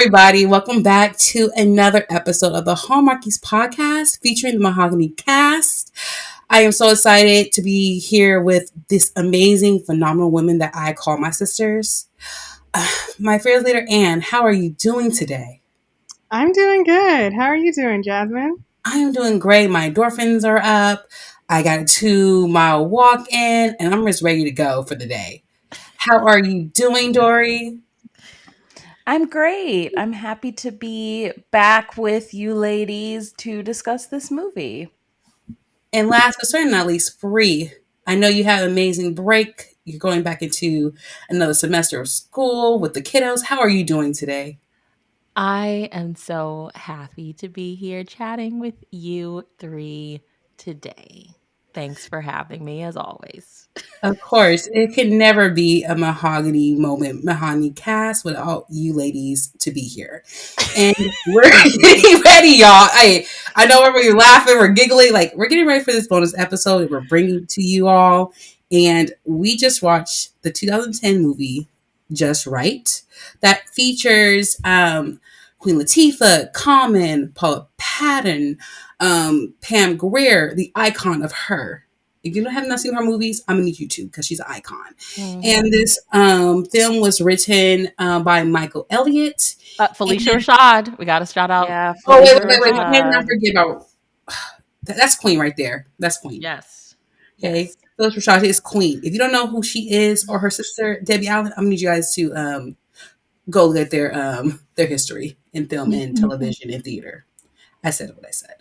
everybody. Welcome back to another episode of the Hallmarkies podcast featuring the Mahogany cast. I am so excited to be here with this amazing, phenomenal women that I call my sisters. My fearless leader, Anne, how are you doing today? I'm doing good. How are you doing, Jasmine? I am doing great. My endorphins are up. I got a 2-mile walk in, and I'm just ready to go for the day. How are you doing, Dory? I'm great. I'm happy to be back with you ladies to discuss this movie. And last but certainly not least, Bree. I know you have an amazing break. You're going back into another semester of school with the kiddos. How are you doing today? I am so happy to be here chatting with you three today. Thanks for having me, as always. Of course, it can never be a mahogany moment, mahogany cast without you ladies to be here. And we're getting ready, y'all. I know we're laughing, we're giggling, like we're getting ready for this bonus episode that we're bringing to you all. And we just watched the 2010 movie Just Right that features Queen Latifah, Common, Paula Patton, Pam Grier, the icon of Her. If you have not seen her movies, I'm gonna need you to because she's an icon. Mm-hmm. And this film was written by Michael Elliott. Felicia Rashad. We got to shout out. Yeah. Wait. I cannot forget about that's Queen right there. That's Queen. Yes. Okay. Yes. Felicia Rashad is Queen. If you don't know who she is or her sister Debbie Allen, I'm gonna need you guys to go look at their history in film and television and theater. I said what I said.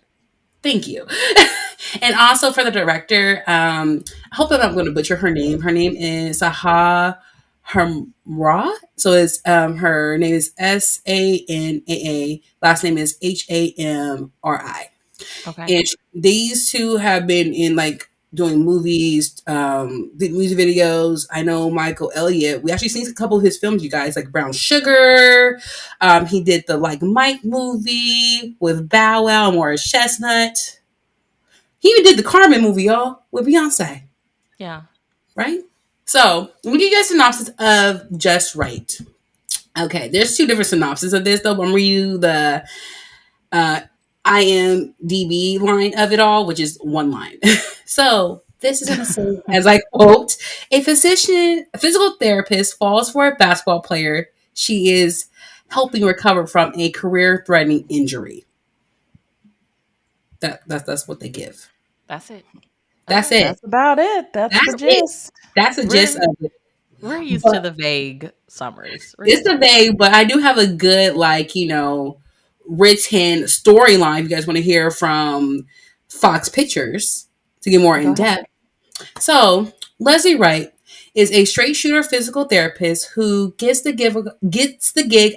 Thank you. And also for the director, I hope that I'm going to butcher her name. Her name is Saha Hamra. So it's her name is Sanaa. Last name is Hamri. Okay. And these two have been in like doing movies, music videos. I know Michael Elliott. We actually seen a couple of his films, you guys, like Brown Sugar. He did the Like Mike movie with Bow Wow and Morris Chestnut. He even did the Carmen movie, y'all, with Beyonce. Yeah. Right? So, let me give you guys a synopsis of Just Right. Okay, there's 2 different synopses of this, though. I'm reading you the IMDb line of it all, which is 1 line. So, this is going to say, as I quote, a physical therapist falls for a basketball player she is helping recover from a career-threatening injury. That's what they give. That's it. That's it. That's about it. That's the gist. That's the gist of it. We're used to the vague summaries. It's the vague, but I do have a good, written storyline. If you guys want to hear from Fox Pictures to get more in depth. So Leslie Wright is a straight shooter physical therapist who gets the gig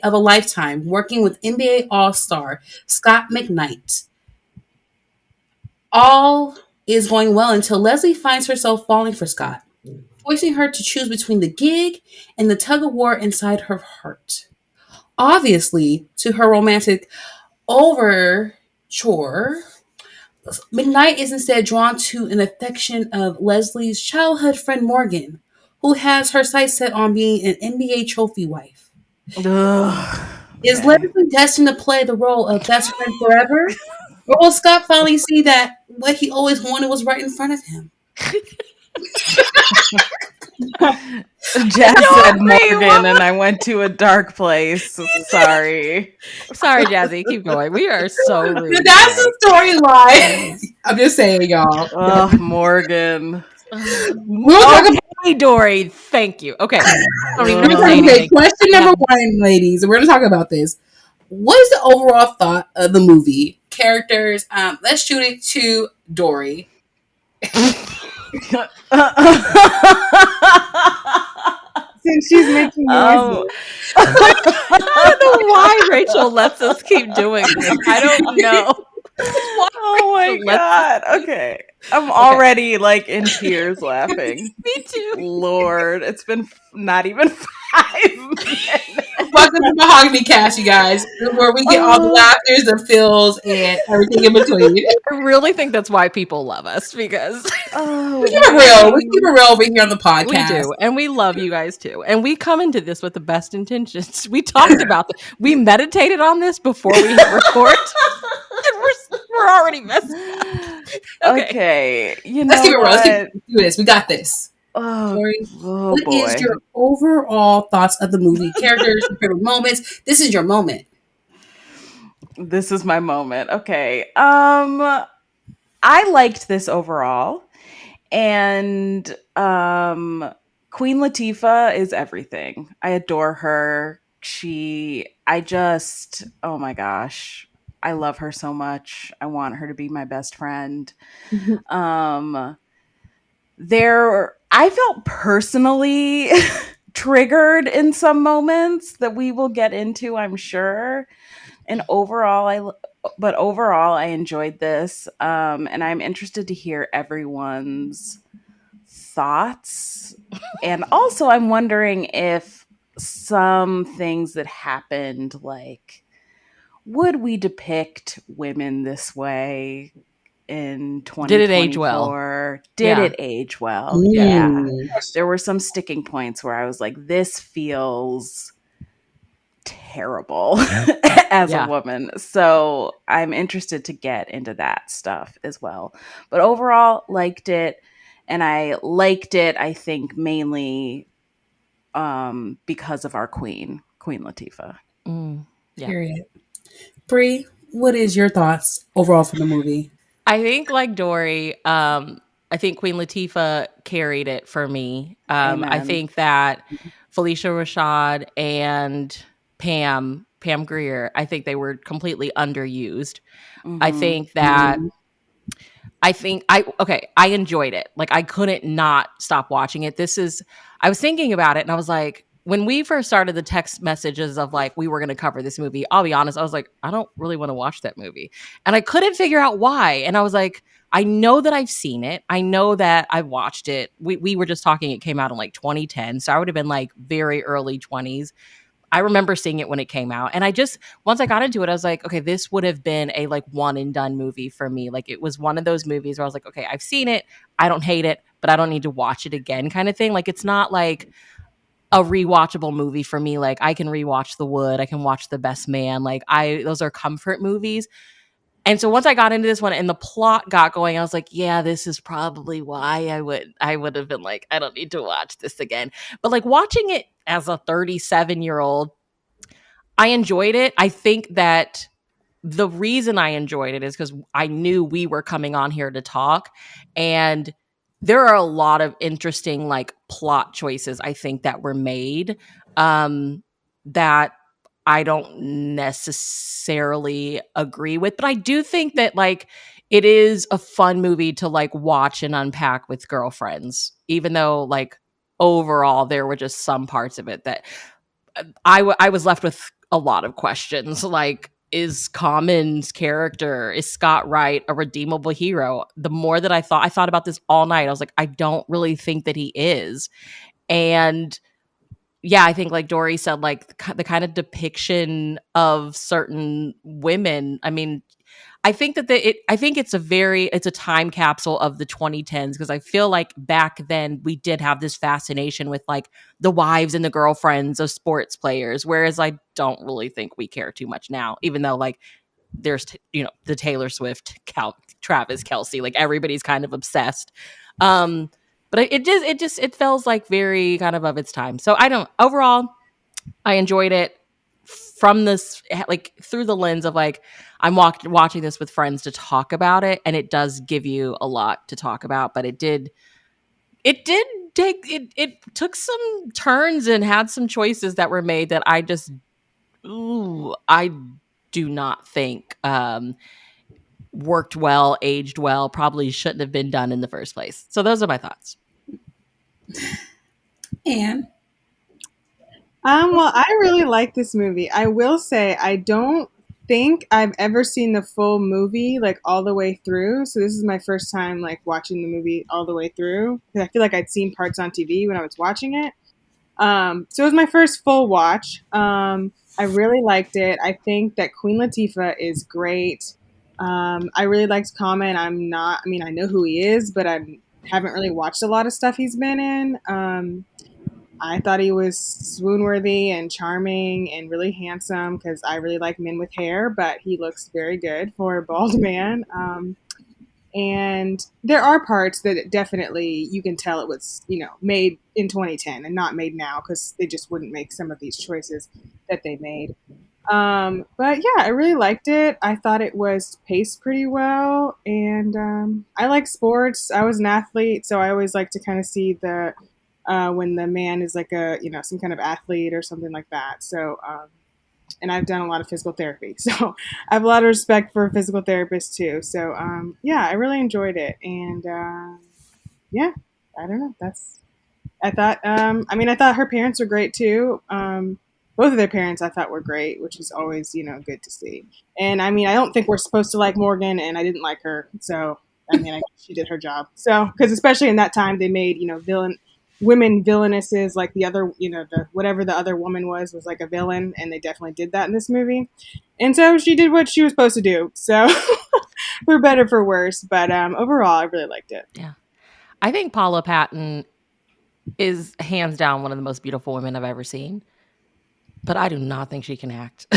of a lifetime working with NBA All-Star Scott McKnight. All is going well until Leslie finds herself falling for Scott, forcing her to choose between the gig and the tug-of-war inside her heart. Obviously, to her romantic overture, McKnight is instead drawn to an affection of Leslie's childhood friend Morgan, who has her sights set on being an NBA trophy wife. Is Leslie destined to play the role of best friend forever? Or will Scott finally see that what he always wanted was right in front of him? Jazz said Morgan, and I went to a dark place. Sorry, Jazzy. Keep going. We are so rude. That's the storyline. I'm just saying, y'all. Oh, Morgan. We'll talk about Dory. Thank you. Okay. Question number 1, ladies. We're going to talk about this. What is the overall thought of the movie? Characters. Let's shoot it to Dory. Since she's making noises. I don't know why Rachel lets us keep doing this. I don't know. Oh my God. Okay. I'm already in tears laughing. Me too. Lord, it's been not even 5 Welcome to Mahogany Cast, you guys, where we get all the laughters, the feels, and everything in between. I really think that's why people love us because We keep it real. We keep it real over here on the podcast. we do, and we love you guys too. And we come into this with the best intentions. We talked about this. We meditated on this before we hit record, and we're already messed up. Okay, you know Let's keep it real. what? Let's do this. We got this. Tori, what is your overall thoughts of the movie? Characters, your favorite moments. This is your moment. This is my moment. Okay. I liked this overall. And Queen Latifah is everything. I adore her. Oh my gosh. I love her so much. I want her to be my best friend. I felt personally triggered in some moments that we will get into, I'm sure. And overall, I enjoyed this. And I'm interested to hear everyone's thoughts. And also, I'm wondering if some things that happened, like, would we depict women this way in 2024? Did it age well? Did it age well? Yeah. There were some sticking points where I was like, this feels terrible as a woman. So I'm interested to get into that stuff as well. But overall, liked it. And I liked it, I think, mainly because of our Queen Latifah. Period. Bree, what is your thoughts overall from the movie? I think, like Dory, I think Queen Latifah carried it for me. I think that Felicia Rashad and Pam Grier, I think they were completely underused. I think that I enjoyed it. Like, I couldn't not stop watching it. I was thinking about it and I was like, when we first started the text messages of like, we were going to cover this movie, I'll be honest, I was like, I don't really want to watch that movie. And I couldn't figure out why. And I was like, I know that I've seen it. I know that I've watched it. We were just talking, it came out in like 2010. So I would have been like very early 20s. I remember seeing it when it came out. And once I got into it, I was like, okay, this would have been a like one and done movie for me. Like, it was one of those movies where I was like, okay, I've seen it. I don't hate it, but I don't need to watch it again kind of thing. Like, it's not like a rewatchable movie for me. Like, I can rewatch The Wood. I can watch The Best Man. Like, those are comfort movies. And so once I got into this one and the plot got going, I was like, yeah, this is probably why I would have been like, I don't need to watch this again. But like, watching it as a 37-year-old, I enjoyed it. I think that the reason I enjoyed it is because I knew we were coming on here to talk, and there are a lot of interesting like plot choices I think that were made that I don't necessarily agree with, but I do think that like it is a fun movie to like watch and unpack with girlfriends, even though like overall there were just some parts of it that I was left with a lot of questions. Like, is Common's character, is Scott Wright a redeemable hero? The more that I thought about this all night. I was like, I don't really think that he is. And yeah, I think like Dory said, like the kind of depiction of certain women. I mean, I think that I think it's a time capsule of the 2010s, because I feel like back then we did have this fascination with like the wives and the girlfriends of sports players, whereas I don't really think we care too much now, even though like there's the Taylor Swift, Travis Kelce, like everybody's kind of obsessed. But it feels like very kind of its time. So overall, I enjoyed it from this, like through the lens of like, I'm watching this with friends to talk about it. And it does give you a lot to talk about, but it took some turns and had some choices that were made that I do not think, worked well, aged well, probably shouldn't have been done in the first place. So those are my thoughts. And well, I really like this movie. I will say I don't think I've ever seen the full movie like all the way through. So this is my first time like watching the movie all the way through, because I feel like I'd seen parts on TV when I was watching it. So it was my first full watch. I really liked it. I think that Queen Latifah is great. I really liked Common. I mean, I know who he is, but I haven't really watched a lot of stuff he's been in. I thought he was swoon-worthy and charming and really handsome because I really like men with hair, but he looks very good for a bald man. And there are parts that definitely you can tell it was, made in 2010 and not made now because they just wouldn't make some of these choices that they made. But yeah, I really liked it. I thought it was paced pretty well, and I like sports. I was an athlete, so I always like to kind of see the when the man is like a some kind of athlete or something like that. So and I've done a lot of physical therapy, so I have a lot of respect for physical therapists too. So yeah, I really enjoyed it, and yeah, I don't know. I thought. I thought her parents were great too. Both of their parents I thought were great, which is always good to see. And I mean, I don't think we're supposed to like Morgan, and I didn't like her, so I mean, I guess she did her job. So because especially in that time, they made women villainesses like the other the whatever the other woman was like a villain, and they definitely did that in this movie. And so she did what she was supposed to do. So for better for worse, but overall, I really liked it. Yeah. I think Paula Patton is hands down one of the most beautiful women I've ever seen, but I do not think she can act.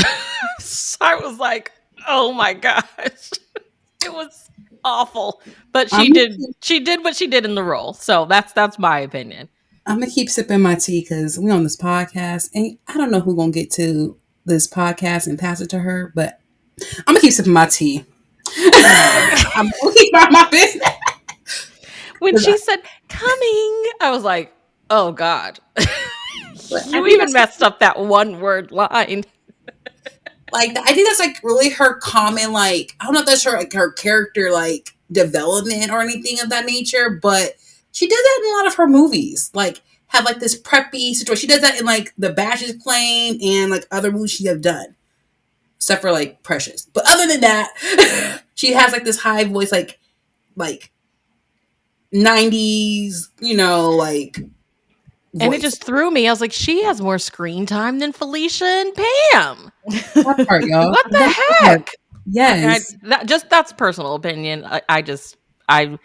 So I was like, oh my gosh. It was awful, but she did what she did in the role. So that's my opinion. I'm gonna keep sipping my tea because we on this podcast, and I don't know who gonna get to this podcast and pass it to her, but I'm gonna keep sipping my tea. I'm gonna keep about my business. When she said coming, I was like, oh God. You I even messed up that one word line. Like, I think that's like really her common, like, I don't know if that's her character like development or anything of that nature, but she does that in a lot of her movies. Like, have like this preppy situation. She does that in like The Badger's Claim and like other movies she have done, except for like Precious. But other than that, she has like this high voice, like 90s, like voice. And it just threw me. I was like, she has more screen time than Felicia and Pam. That part, y'all. What the heck? Yes. That's personal opinion. I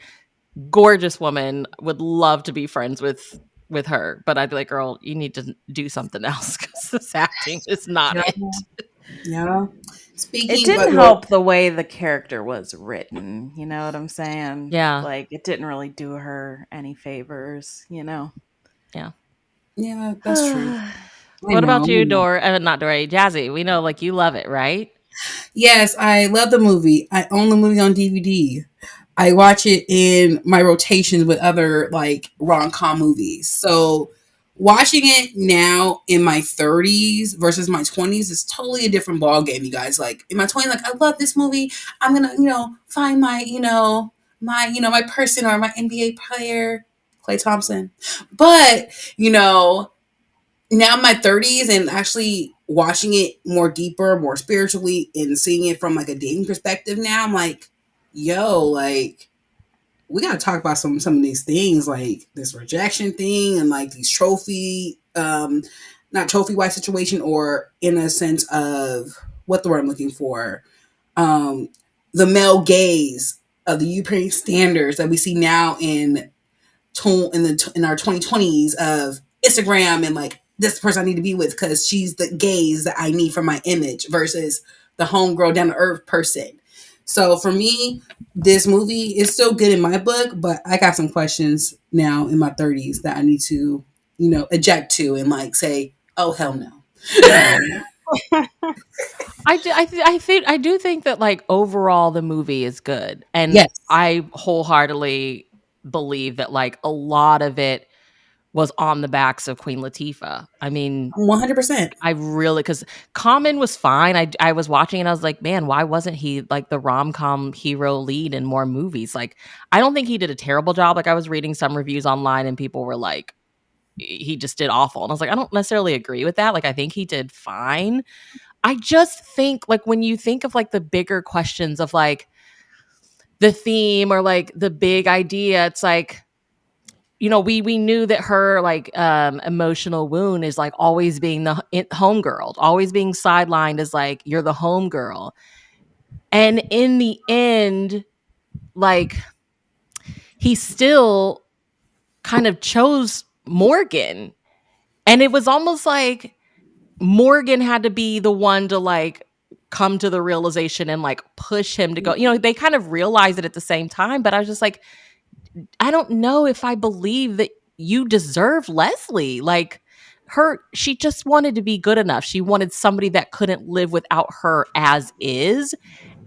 gorgeous woman, would love to be friends with her, but I'd be like, girl, you need to do something else because this acting is not it. Yeah. It didn't help the way the character was written. You know what I'm saying? Yeah. Like, it didn't really do her any favors, Yeah. Yeah, that's true. What about you, not Dory, Jazzy? We know, like, you love it, right? Yes, I love the movie. I own the movie on DVD. I watch it in my rotations with other, like, rom-com movies. So watching it now in my 30s versus my 20s is totally a different ball game, you guys. Like, in my 20s, like, I love this movie. I'm gonna, find my, my person or my NBA player, Klay Thompson. But, now in my 30s and actually watching it more deeper, more spiritually, and seeing it from like a dating perspective now, I'm like, yo, like, we gotta talk about some of these things, like this rejection thing and like these not trophy wife situation, or in a sense of what the word I'm looking for, the male gaze of the European standards that we see now in our 2020s of Instagram, and like, this person I need to be with because she's the gaze that I need for my image versus the homegirl down to earth person. So for me, this movie is still good in my book, but I got some questions now in my 30s that I need to, eject to and like say, oh hell no. I do think that, like, overall the movie is good, and Yes. I wholeheartedly believe that, like, a lot of it was on the backs of Queen Latifah. I mean, 100%. I really, because Common was fine. I was watching and I was like, man, why wasn't he like the rom-com hero lead in more movies? Like, I don't think he did a terrible job. Like, I was reading some reviews online and people were like, he just did awful. And I was like, I don't necessarily agree with that. Like, I think he did fine. I just think, like, when you think of like the bigger questions of like the theme or like the big idea, it's like, we knew that her like emotional wound is like always being the homegirl, always being sidelined as like you're the homegirl. And in the end, like he still kind of chose Morgan. And it was almost like Morgan had to be the one to like come to the realization and like push him to go. They kind of realized it at the same time, but I was just like, I don't know if I believe that you deserve Leslie. Like she just wanted to be good enough. She wanted somebody that couldn't live without her as is.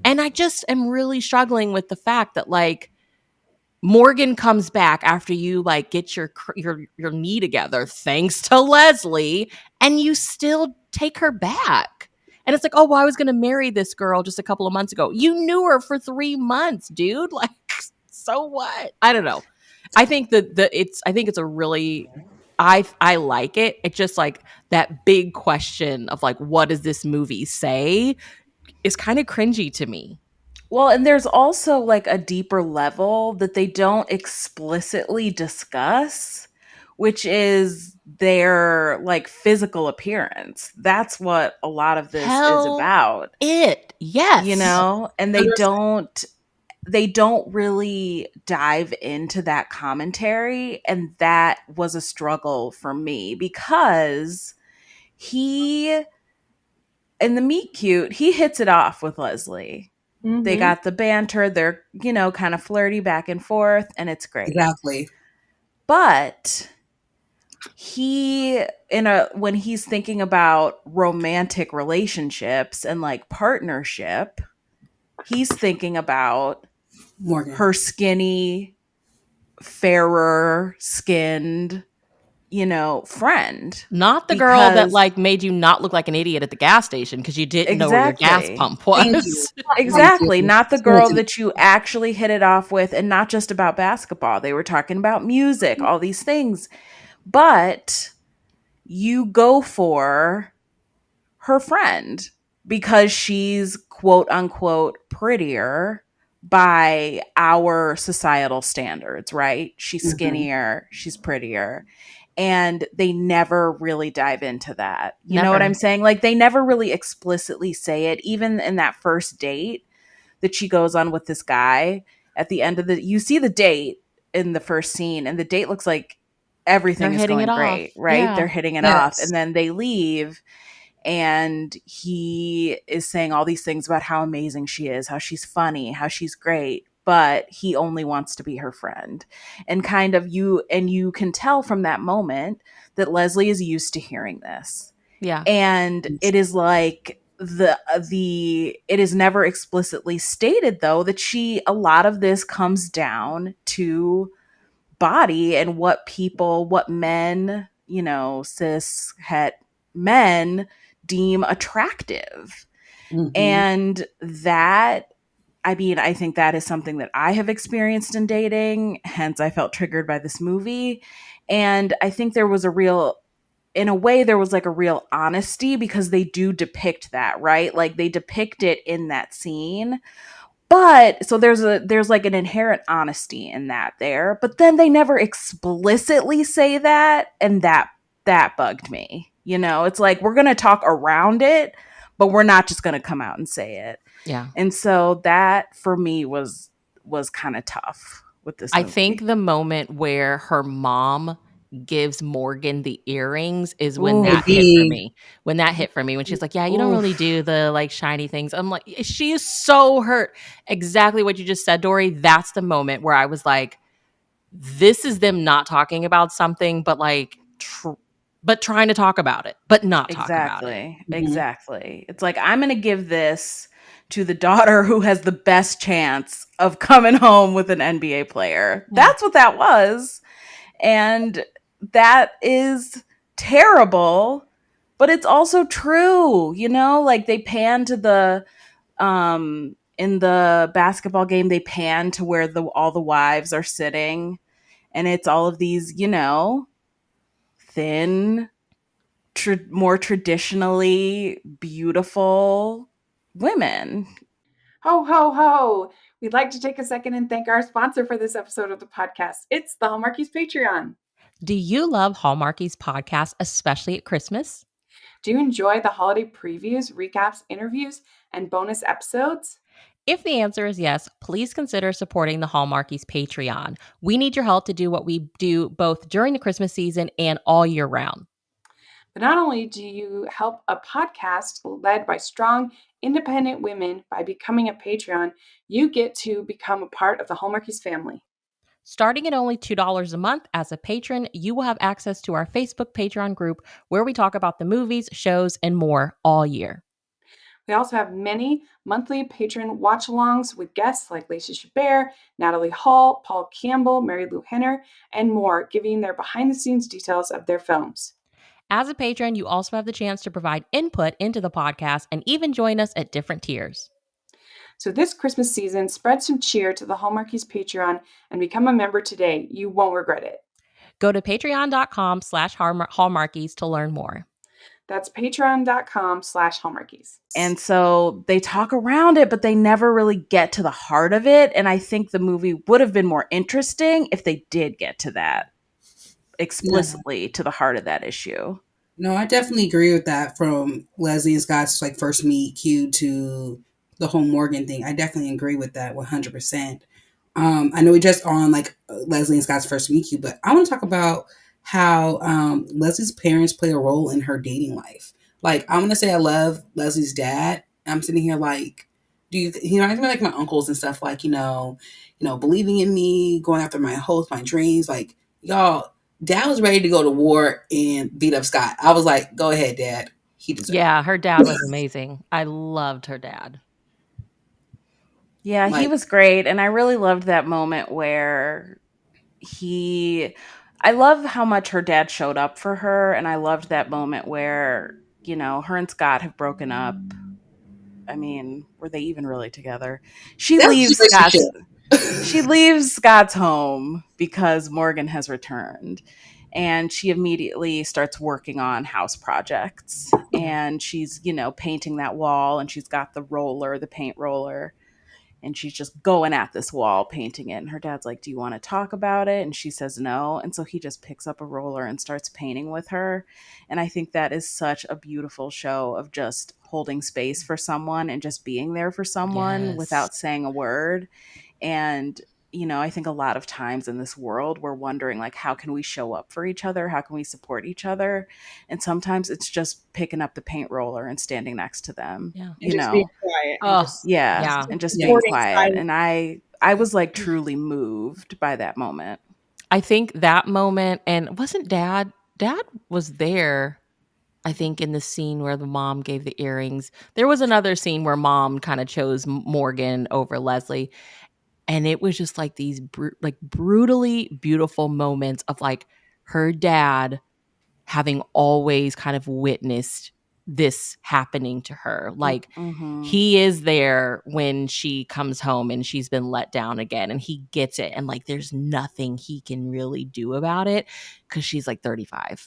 And I just am really struggling with the fact that like Morgan comes back after you like get your knee together thanks to Leslie, and you still take her back. And it's like, oh, well, I was going to marry this girl just a couple of months ago. You knew her for 3 months, dude. Like, so what? I don't know. I think I think it's a really I like it. It's just like that big question of like, what does this movie say is kind of cringy to me. Well, and there's also like a deeper level that they don't explicitly discuss, which is their like physical appearance. That's what a lot of this is Hell about. Yes. And they don't really dive into that commentary, and that was a struggle for me because he in the meet cute, he hits it off with Leslie. They got the banter. They're, kind of flirty back and forth, and it's great. Exactly. But when he's thinking about romantic relationships and like partnership, he's thinking about Morgan. her skinny, fairer skinned, friend. Not the girl that like made you not look like an idiot at the gas station because you didn't know where your gas pump was. Exactly. Not the girl that you actually hit it off with, and not just about basketball. They were talking about music, all these things. But you go for her friend because she's quote unquote prettier by our societal standards, right? She's skinnier, she's prettier. And they never really dive into that. You know what I'm saying? Like they never really explicitly say it, even in that first date that she goes on with this guy. At the end of you see the date in the first scene, and the date looks like everything is going great, right? Yeah. They're hitting it off, and then they leave, and he is saying all these things about how amazing she is, how she's funny, how she's great, but he only wants to be her friend. And kind of you can tell from that moment that Leslie is used to hearing this. Yeah. And it is like it is never explicitly stated though that a lot of this comes down to body and what men, cis het men deem attractive. And that, I think that is something that I have experienced in dating, hence I felt triggered by this movie. And I think there was in a way there was like a real honesty because they do depict that, right? Like they depict it in that scene. But so there's like an inherent honesty in that there, but then they never explicitly say that, and that bugged me. It's like we're going to talk around it, but we're not just going to come out and say it. Yeah. And so that for me was kind of tough with this movie. I think the moment where her mom gives Morgan the earrings is when that hit for me. When that hit for me, when she's like, yeah, you don't really do the like shiny things. I'm like, she is so hurt. Exactly what you just said, Dory. That's the moment where I was like, this is them not talking about something, but like, but trying to talk about it, but not talk about it. Exactly. It's like, I'm going to give this to the daughter who has the best chance of coming home with an NBA player. Yeah. That's what that was. And that is terrible, but it's also true, like they pan to the in the basketball game, they pan to where all the wives are sitting, and it's all of these, thin, more traditionally beautiful women. Ho, ho, ho. We'd like to take a second and thank our sponsor for this episode of the podcast. It's the Hallmarkies Patreon. Do you love Hallmarkies podcast, especially at Christmas? Do you enjoy the holiday previews, recaps, interviews, and bonus episodes? If the answer is yes, please consider supporting the Hallmarkies Patreon. We need your help to do what we do both during the Christmas season and all year round. But not only do you help a podcast led by strong, independent women by becoming a Patreon, you get to become a part of the Hallmarkies family. Starting at only $2 a month as a patron, you will have access to our Facebook Patreon group where we talk about the movies, shows, and more all year. We also have many monthly patron watch-alongs with guests like Lacey Chabert, Natalie Hall, Paul Campbell, Mary Lou Henner, and more, giving their behind-the-scenes details of their films. As a patron, you also have the chance to provide input into the podcast and even join us at different tiers. So this Christmas season, spread some cheer to the Hallmarkies Patreon and become a member today. You won't regret it. Go to patreon.com/hallmarkies to learn more. That's patreon.com/hallmarkies. And so they talk around it, but they never really get to the heart of it. And I think the movie would have been more interesting if they did get to that explicitly, to the heart of that issue. No, I definitely agree with that. From Leslie and Scott's like first meet cue to the whole Morgan thing, I definitely agree with that 100%. I know we just on like Leslie and Scott's first meet cute, but I want to talk about how Leslie's parents play a role in her dating life. Like, I'm gonna say I love Leslie's dad. I'm sitting here like, do you? He reminds me like my uncles and stuff. Like, believing in me, going after my hopes, my dreams. Like, y'all, dad was ready to go to war and beat up Scott. I was like, go ahead, dad. He deserved. Yeah, her dad was amazing. I loved her dad. Yeah, he was great. And I really loved that moment where I love how much her dad showed up for her. And I loved that moment where, her and Scott have broken up. I mean, were they even really together? She leaves Scott's home because Morgan has returned. And she immediately starts working on house projects. And she's, painting that wall. And she's got the paint roller. And she's just going at this wall, painting it. And her dad's like, do you want to talk about it? And she says no. And so he just picks up a roller and starts painting with her. And I think that is such a beautiful show of just holding space for someone and just being there for someone without saying a word. And, I think a lot of times in this world, we're wondering, like, how can we show up for each other? How can we support each other? And sometimes it's just picking up the paint roller and standing next to them. Yeah. And just being quiet. And just being quiet. And I was like truly moved by that moment. I think that moment, and wasn't dad was there, I think, in the scene where the mom gave the earrings. There was another scene where mom kind of chose Morgan over Leslie. And it was just like these brutally beautiful moments of like her dad having always kind of witnessed this happening to her. Like, he is there when she comes home and she's been let down again, and he gets it. And like, there's nothing he can really do about it because she's like 35,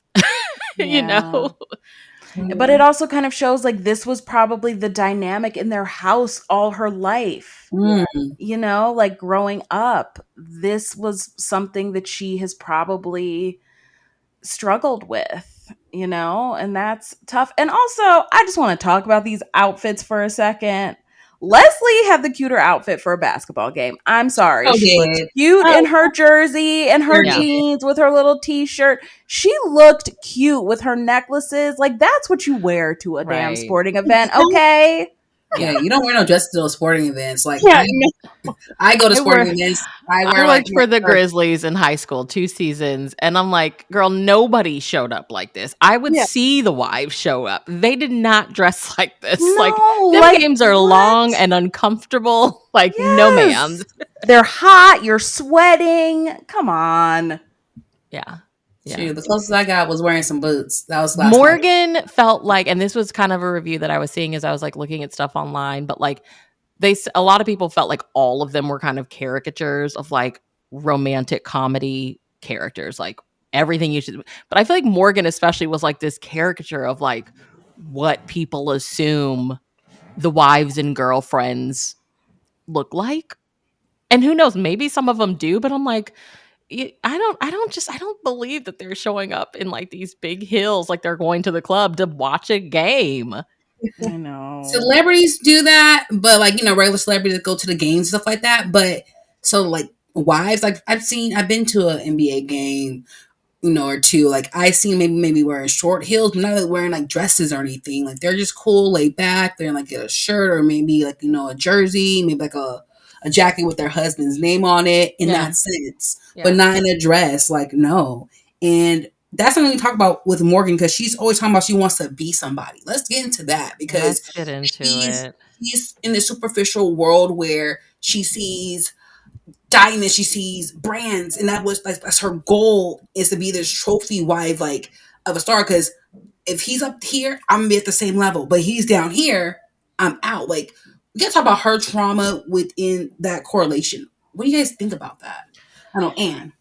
But it also kind of shows like this was probably the dynamic in their house all her life. Like growing up, this was something that she has probably struggled with, and that's tough. And also, I just want to talk about these outfits for a second. Leslie had the cuter outfit for a basketball game. I'm sorry. She looked cute in her jersey and her jeans with her little t-shirt. She looked cute with her necklaces. Like, that's what you wear to a damn sporting event, okay? Yeah, you don't wear no dresses to sporting events. Like, I go to sporting events. I worked for the Grizzlies in high school 2 seasons, and I'm like, girl, nobody showed up like this. I would see the wives show up. They did not dress like this. Them games are long and uncomfortable. Like, no, ma'am. They're hot. You're sweating. Come on. Yeah. Shoot, the closest I got was wearing some boots. That was Morgan felt like, and this was kind of a review that I was seeing as I was like looking at stuff online, but like a lot of people felt like all of them were kind of caricatures of like romantic comedy characters, like everything you should. But I feel like Morgan especially was like this caricature of like what people assume the wives and girlfriends look like. And who knows, maybe some of them do, but I'm like, I don't believe that they're showing up in like these big hills like they're going to the club to watch a game. I know. Celebrities do that, but like, regular celebrities that go to the games and stuff like that. But so like wives, like I've been to an NBA game, or two. Like I seen maybe wearing short heels, but not like wearing like dresses or anything. Like they're just cool, laid back. They're in like a shirt or maybe like a jersey, maybe like a jacket with their husband's name on it in Yeah. that sense, Yeah. but not in a dress. Like no, and that's something we talk about with Morgan because she's always talking about she wants to be somebody. Let's get into that because Let's get into it. she's in the superficial world where she sees diamonds, she sees brands, and that's her goal is to be this trophy wife like of a star. Because if he's up here, I'm gonna be at the same level, but he's down here, I'm out. Like we gotta talk about her trauma within that correlation. What do you guys think about that? I know, Anne.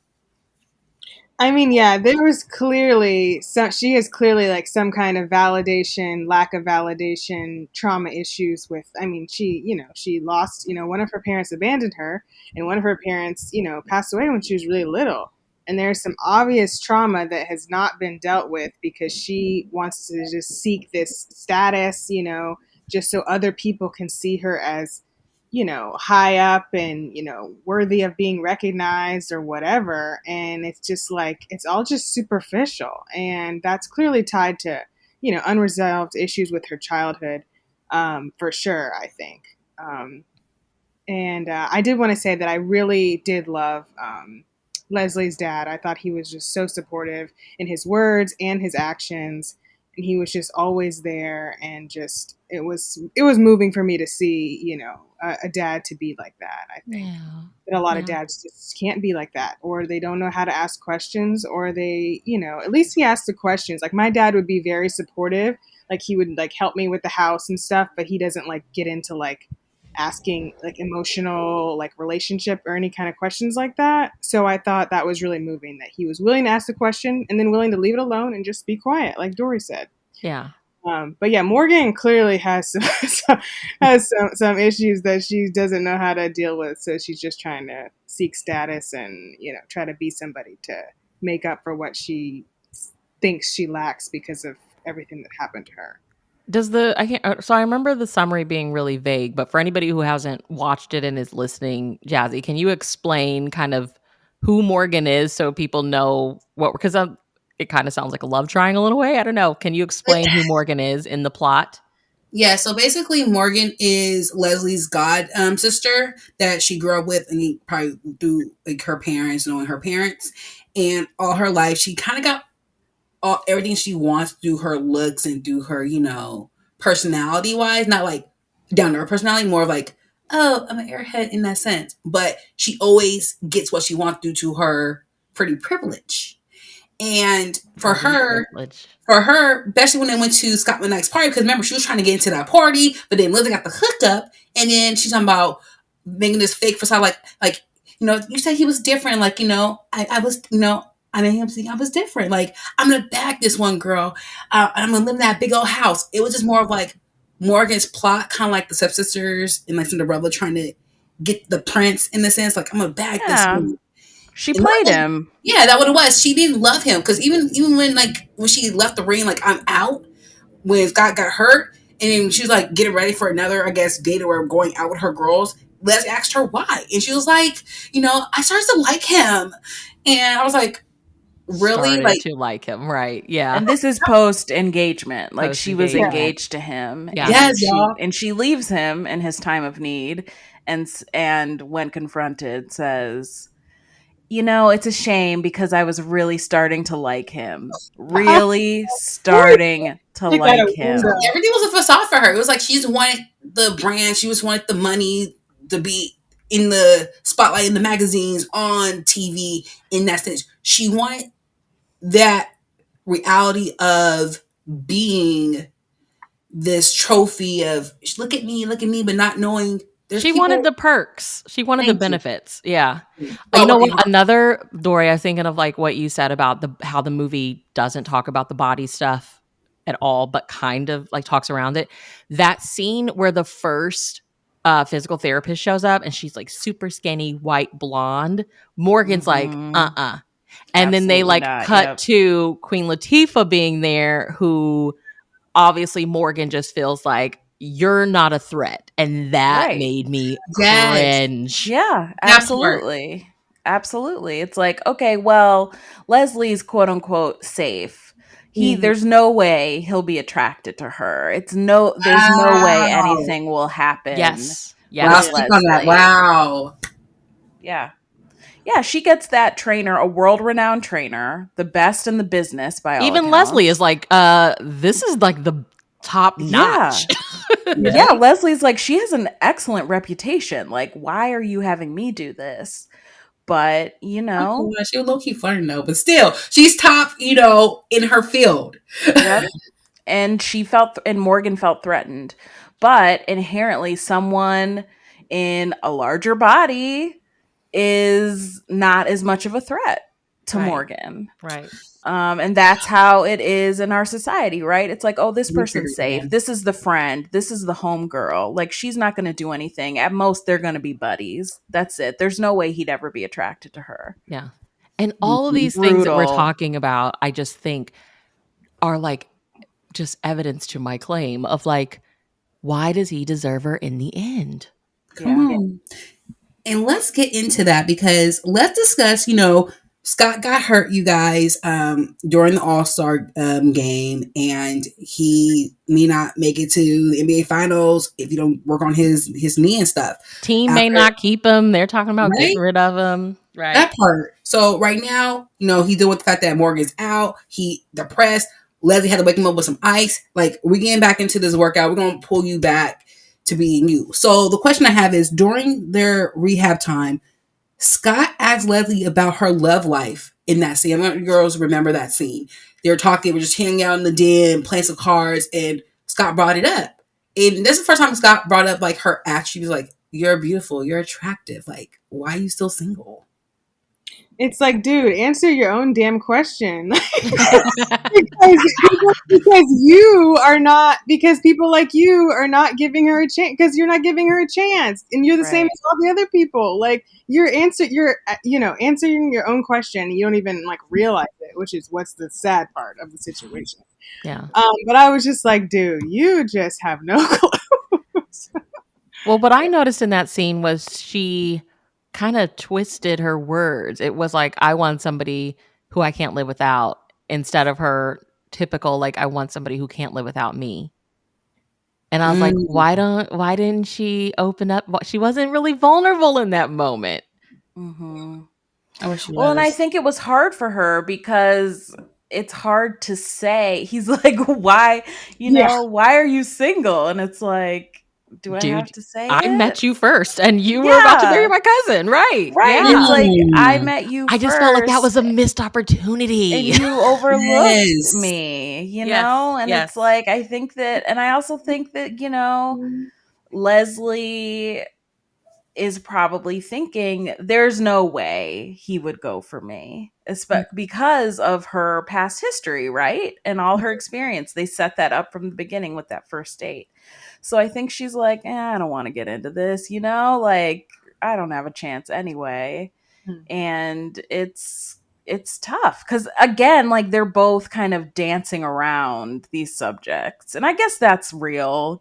I mean, yeah, there was clearly she has clearly like some kind of validation, lack of validation, trauma issues with, I mean, she lost, one of her parents abandoned her and one of her parents, passed away when she was really little. And there's some obvious trauma that has not been dealt with because she wants to just seek this status, just so other people can see her as high up and, worthy of being recognized or whatever. And it's just like, it's all just superficial. And that's clearly tied to, unresolved issues with her childhood, for sure, I think. And I did want to say that I really did love Leslie's dad. I thought he was just so supportive in his words and his actions, and he was just always there. And just it was moving for me to see a dad to be like that. I think that a lot of dads just can't be like that, or they don't know how to ask questions, or they at least he asked the questions. Like my dad would be very supportive, like he would like help me with the house and stuff, but he doesn't like get into like asking like emotional like relationship or any kind of questions like that. So I thought that was really moving that he was willing to ask the question and then willing to leave it alone and just be quiet, like Dory said. Yeah. But yeah, Morgan clearly has some issues that she doesn't know how to deal with. So she's just trying to seek status and try to be somebody to make up for what she thinks she lacks because of everything that happened to her. So I remember the summary being really vague, but for anybody who hasn't watched it and is listening, Jazzy, can you explain kind of who Morgan is so people know because it kind of sounds like a love triangle in a way. I don't know. Can you explain who Morgan is in the plot? Yeah, so basically Morgan is Leslie's god sister that she grew up with, and he probably through like her parents, knowing her parents, and all her life she kind of got everything she wants through her looks and through her, personality wise, not like down to her personality, more of like, oh, I'm an airhead in that sense. But she always gets what she wants due to her pretty privilege. And for her, especially when they went to Scotland Knight's party, because remember, she was trying to get into that party, but then Lizzie got the hookup, and then she's talking about making this fake facade, like, you said he was different, like, I was, I made him see I was different. Like, I'm gonna back this one girl. I'm gonna live in that big old house. It was just more of like Morgan's plot, kind of like the stepsisters and like Cinderella trying to get the prince in the sense, like, I'm gonna back this one. She played him. Yeah, that what it was. She didn't love him because even when she left the ring, like, I'm out. When Scott got hurt, and then she was like getting ready for another, I guess, date or going out with her girls. Les asked her why, and she was like, I started to like him, and I was like, really, to like him, right? Yeah. And this is post engagement. Like she was engaged to him. Yeah. Yes, y'all. And she leaves him in his time of need, and when confronted, says, it's a shame because I was really starting to like him. Really starting to like him. So everything was a facade for her. It was like she just wanted the brand. She just wanted the money to be in the spotlight in the magazines, on TV, in that sense. She wanted that reality of being this trophy of look at me, but not knowing she wanted the perks. She wanted the benefits. Yeah. Oh, you know what? Another, Dory, I'm thinking of like what you said about how the movie doesn't talk about the body stuff at all, but kind of like talks around it. That scene where the first physical therapist shows up, and she's like super skinny, white, blonde. Morgan's like, Mhm. and then they Absolutely like not, cut yep. to Queen Latifah being there, who obviously Morgan just feels like, you're not a threat, and that Right. made me Yes. cringe. Yeah, That part. absolutely. Absolutely. It's like, okay, well, Leslie's quote unquote safe. There's no way he'll be attracted to her. There's no way Wow. anything will happen Yes, Wow, with yes. speak on that. Leslie. Wow. Yeah. Yeah, she gets that trainer, a world-renowned trainer, the best in the business by all Even Leslie is accounts. like, this is like the top Yeah. notch. Yeah, Right? Leslie's like, she has an excellent reputation. Like, why are you having me do this? But, Oh, well, she was low key flirting though, but still, she's top, in her field. yep. And and Morgan felt threatened. But inherently, someone in a larger body is not as much of a threat to Right. Morgan. Right. And that's how it is in our society, right? It's like, oh, this Me person's triggered safe. again. This is the friend. This is the homegirl. Like, she's not going to do anything. At most, they're going to be buddies. That's it. There's no way he'd ever be attracted to her. Yeah. And all of these things that we're Brutal. talking about, I just think are like just evidence to my claim of like, why does he deserve her in the end? Come on. And let's get into that because let's discuss, Scott got hurt, you guys, during the All-Star game, and he may not make it to the NBA Finals if you don't work on his knee and stuff. Team may not keep him. They're talking about Right? getting rid of him. Right. That part. So right now, he's dealing with the fact that Morgan's out. He depressed. Leslie had to wake him up with some ice. Like, we're getting back into this workout. We're going to pull you back to being you. So the question I have is, during their rehab time, Scott asked Leslie about her love life in that scene. I don't know if you girls remember that scene. They were talking, they were just hanging out in the den, playing some cards, and Scott brought it up. And this is the first time Scott brought up like her act. She was like, "You're beautiful, you're attractive. Like, why are you still single?" It's like, dude, answer your own damn question. because people like you are not giving her a chance, because you're not giving her a chance, and you're the same as all the other people. Like, you're answering your own question. You don't even like realize it, which is what's the sad part of the situation. Yeah. But I was just like, dude, you just have no clue. Well, what I noticed in that scene was she kind of twisted her words. It was like, I want somebody who I can't live without, instead of her typical, like, I want somebody who can't live without me. And I was like, why didn't she open up? She wasn't really vulnerable in that moment. Mm-hmm. I wish she was. Well, and I think it was hard for her because it's hard to say. He's like, why, why are you single? And it's like, do I have to say I it? met you first, and you were about to marry my cousin, right? Right. Yeah. It's like, I met you I just felt like that was a missed opportunity. and you overlooked me, and yes. it's like, I think that, and I also think that, Leslie is probably thinking there's no way he would go for me, because of her past history, right? And all her experience. They set that up from the beginning with that first date. So I think she's like, I don't want to get into this, like, I don't have a chance anyway. And it's tough because, again, like, they're both kind of dancing around these subjects. And I guess that's real,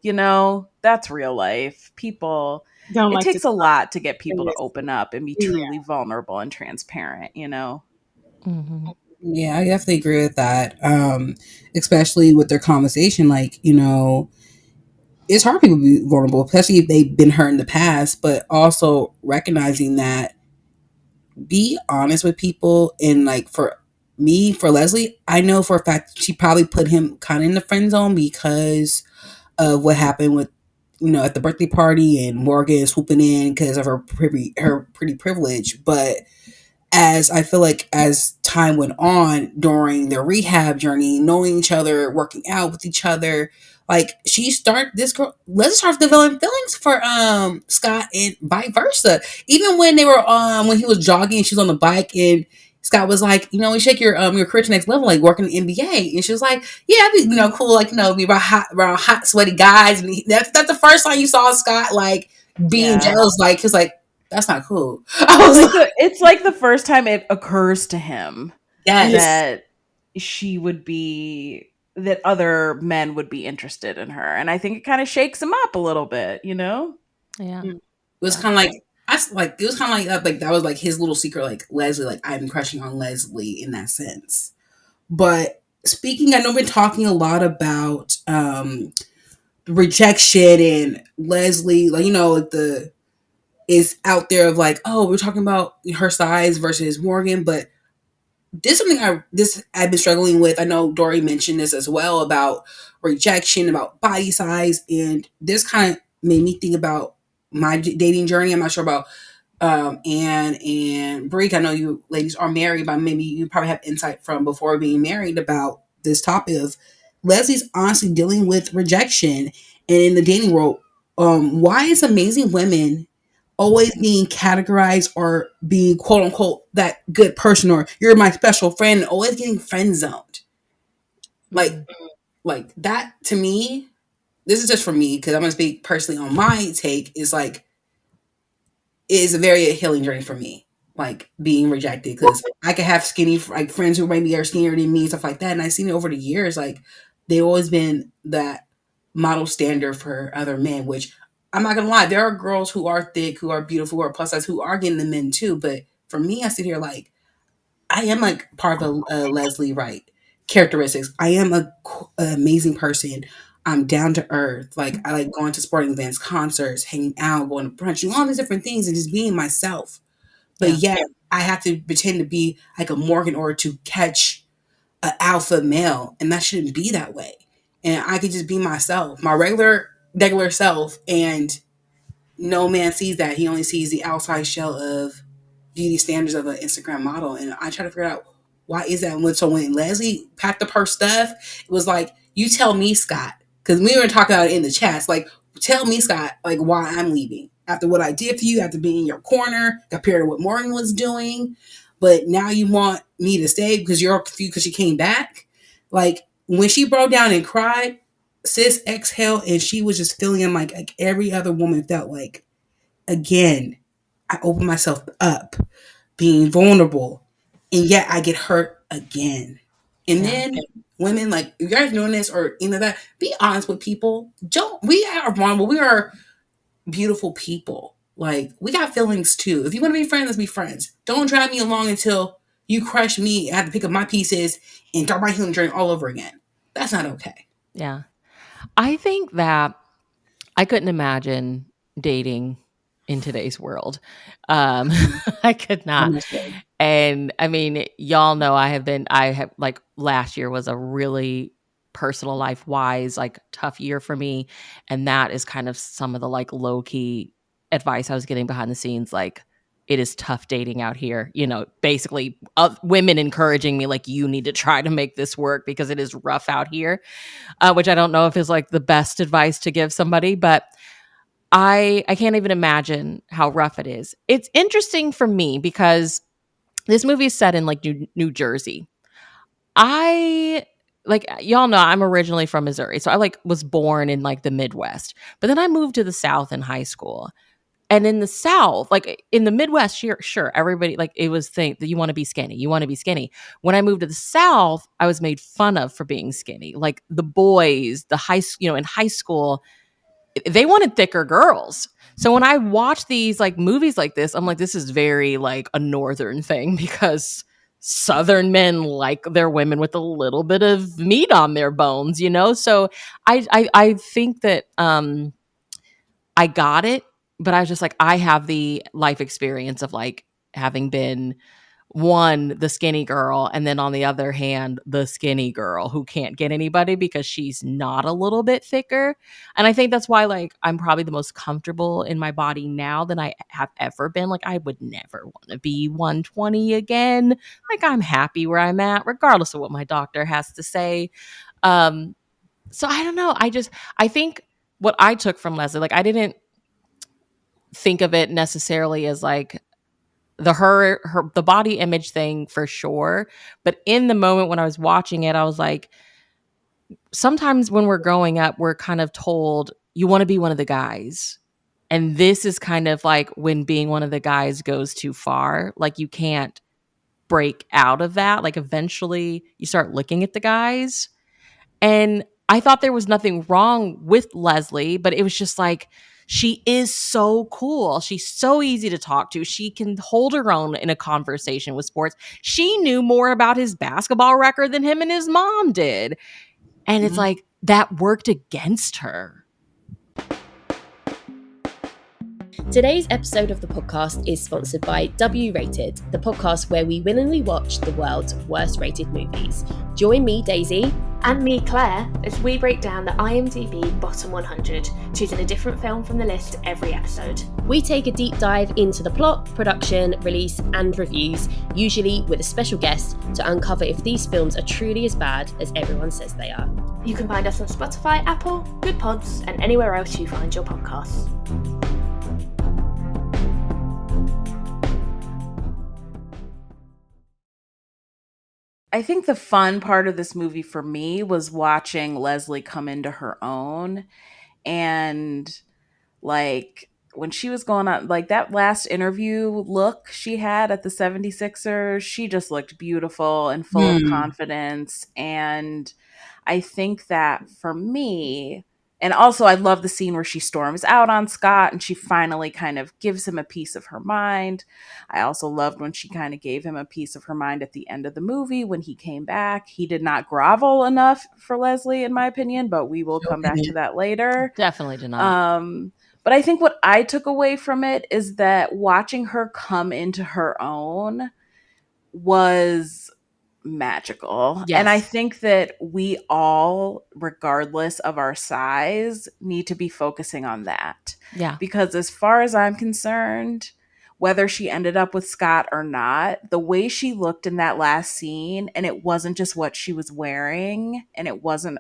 that's real life. People, it takes a lot to get people to open up and be truly vulnerable and transparent, Mm-hmm. Yeah, I definitely agree with that. Especially with their conversation, like, it's hard for people to be vulnerable, especially if they've been hurt in the past, but also recognizing that, be honest with people. And like, for Leslie, I know for a fact she probably put him kind of in the friend zone because of what happened with, at the birthday party, and Morgan swooping in because of her pretty privilege. But as I feel like as time went on during their rehab journey, knowing each other, working out with each other, like, Leslie starts developing feelings for Scott, and vice versa. Even when they were when he was jogging and she was on the bike, and Scott was like, you shake your career to the next level, like working in the NBA. And she was like, yeah, it'd be cool, like, be around hot sweaty guys. And that's the first time you saw Scott like being Yeah. jealous, like, he's like, that's not cool. I was like, It's like the first time it occurs to him yes. that she would be that other men would be interested in her, and I think it kind of shakes him up a little bit, you know. Yeah. It was Yeah. kind of like, it was kind of like that was like his little secret, like Leslie, like I'm crushing on Leslie in that sense. But speaking, I know we've been talking a lot about rejection and Leslie, like, like the is out there of like, oh, we're talking about her size versus Morgan, but this I've been struggling with. I know Dory mentioned this as well about rejection, about body size, and this kind of made me think about my dating journey. I'm not sure about Anne and Breek. I know you ladies are married, but maybe you probably have insight from before being married about this topic of Leslie's honestly dealing with rejection and in the dating world. Why is amazing women always being categorized or being quote unquote that good person or you're my special friend, always getting friend zoned? Like, Mhm. like that to me, this is just for me because I'm gonna speak personally on my take, is like it is a very healing journey for me. Like being rejected, because I could have skinny like friends who maybe are skinnier than me and stuff like that, and I've seen it over the years. Like they've always been that model standard for other men. Which I'm not gonna lie, there are girls who are thick, who are beautiful, who are plus size, who are getting the men too. But for me, I sit here like I am like part of a Leslie Wright characteristics. I am an amazing person. I'm down to earth. Like I like going to sporting events, concerts, hanging out, going to brunch, doing all these different things, and just being myself. But Yeah. yet I have to pretend to be like a Morgan in order to catch an alpha male, and that shouldn't be that way. And I could just be myself, my regular self, and no man sees that. He only sees the outside shell of beauty standards of an Instagram model. And I try to figure out why is that. So when Leslie packed up her stuff, it was like, you tell me, Scott, because we were talking about it in the chats. Like, tell me, Scott, like why I'm leaving after what I did for you, after being in your corner compared to what Morgan was doing. But now you want me to stay because you're confused because she came back. Like when she broke down and cried, sis exhaled and she was just feeling like every other woman felt. Like again, I open myself up, being vulnerable, and yet I get hurt again. And Yeah. then women, like, if you guys doing this or any of that, be honest with people. Don't we are vulnerable. We are beautiful people. Like we got feelings too. If you want to be friends, let's be friends. Don't drag me along until you crush me and I have to pick up my pieces and start my healing journey all over again. That's not okay. Yeah. I think that I couldn't imagine dating in today's world. Um, I could not. Honestly. And I mean, y'all know I have like last year was a really personal life wise, like tough year for me. And that is kind of some of the like low key advice I was getting behind the scenes. Like, it is tough dating out here, basically women encouraging me, like, you need to try to make this work because it is rough out here, which I don't know if is like the best advice to give somebody, but I can't even imagine how rough it is. It's interesting for me because this movie is set in like New Jersey. I like y'all know I'm originally from Missouri, so I like was born in like the Midwest. But then I moved to the South in high school. And in the South, like in the Midwest, sure, everybody like it was think that you want to be skinny. You want to be skinny. When I moved to the South, I was made fun of for being skinny. Like the boys, in high school, they wanted thicker girls. So when I watch these like movies like this, I'm like, this is very like a northern thing because southern men like their women with a little bit of meat on their bones, So I think that I got it, but I was just like, I have the life experience of like having been one, the skinny girl, and then on the other hand, the skinny girl who can't get anybody because she's not a little bit thicker. And I think that's why like I'm probably the most comfortable in my body now than I have ever been. Like I would never want to be 120 again. Like I'm happy where I'm at, regardless of what my doctor has to say. So I don't know. I think what I took from Leslie, like I didn't think of it necessarily as like the body image thing for sure. But in the moment when I was watching it, I was like, sometimes when we're growing up, we're kind of told you want to be one of the guys. And this is kind of like when being one of the guys goes too far. Like you can't break out of that. Like eventually you start looking at the guys. And I thought there was nothing wrong with Leslie, but it was just like, she is so cool. She's so easy to talk to. She can hold her own in a conversation with sports. She knew more about his basketball record than him and his mom did. And it's like, that worked against her. Today's episode of the podcast is sponsored by W-Rated, the podcast where we willingly watch the world's worst rated movies. Join me, Daisy, and me, Claire, as we break down the IMDb Bottom 100, choosing a different film from the list every episode. We take a deep dive into the plot, production, release, and reviews, usually with a special guest, to uncover if these films are truly as bad as everyone says they are. You can find us on Spotify, Apple, Good Pods, and anywhere else you find your podcasts. I think the fun part of this movie for me was watching Leslie come into her own. And like when she was going on, like that last interview look she had at the 76ers, she just looked beautiful and full of confidence. And I think that for me, and also I love the scene where she storms out on Scott and she finally kind of gives him a piece of her mind. I also loved when she kind of gave him a piece of her mind at the end of the movie when he came back. He did not grovel enough for Leslie, in my opinion, but we will come back to that later. Definitely did not. But I think what I took away from it is that watching her come into her own was magical. Yes. And I think that we all, regardless of our size, need to be focusing on that. Yeah. Because as far as I'm concerned, whether she ended up with Scott or not, the way she looked in that last scene, and it wasn't just what she was wearing, and it wasn't,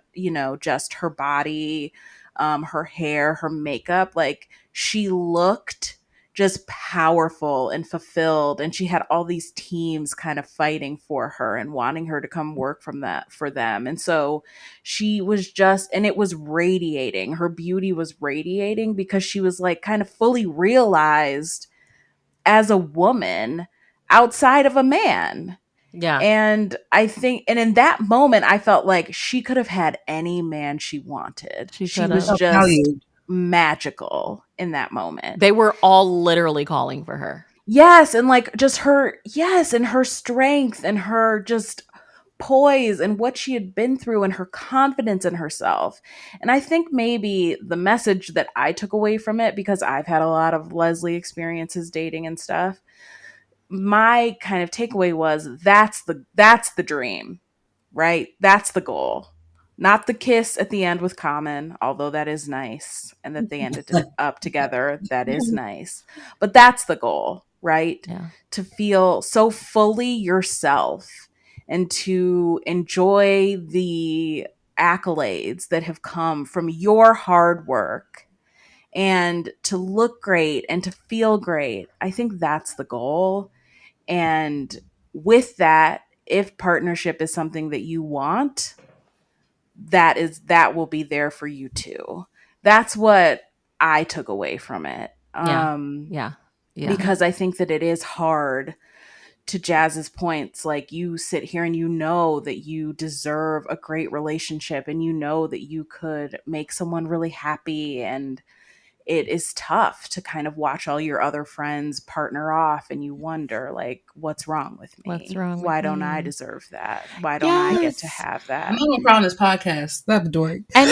just her body, her hair, her makeup, like she looked just powerful and fulfilled, and she had all these teams kind of fighting for her and wanting her to come work for them. And so she was just, and it was radiating, her beauty was radiating because she was like kind of fully realized as a woman outside of a man. Yeah. And I think, and in that moment, I felt like she could have had any man she wanted. She was just magical in that moment. They were all literally calling for her. Yes. And like just and her strength and her just poise and what she had been through and her confidence in herself. And I think maybe the message that I took away from it, because I've had a lot of Leslie experiences dating and stuff, my kind of takeaway was that's the dream, right? That's the goal. Not the kiss at the end with Common, although that is nice. And that they ended up together. That is nice. But that's the goal, right? Yeah. To feel so fully yourself and to enjoy the accolades that have come from your hard work and to look great and to feel great. I think that's the goal. And with that, if partnership is something that you want, that will be there for you too. That's what I took away from it. Yeah. Because I think that it is hard, to Jazz's points, like you sit here and you know that you deserve a great relationship and you know that you could make someone really happy, and it is tough to kind of watch all your other friends partner off and you wonder, like, what's wrong with me? What's wrong with Why don't me? I deserve that? Why don't I get to have that? I'm not gonna cry on this podcast. That's the dork. And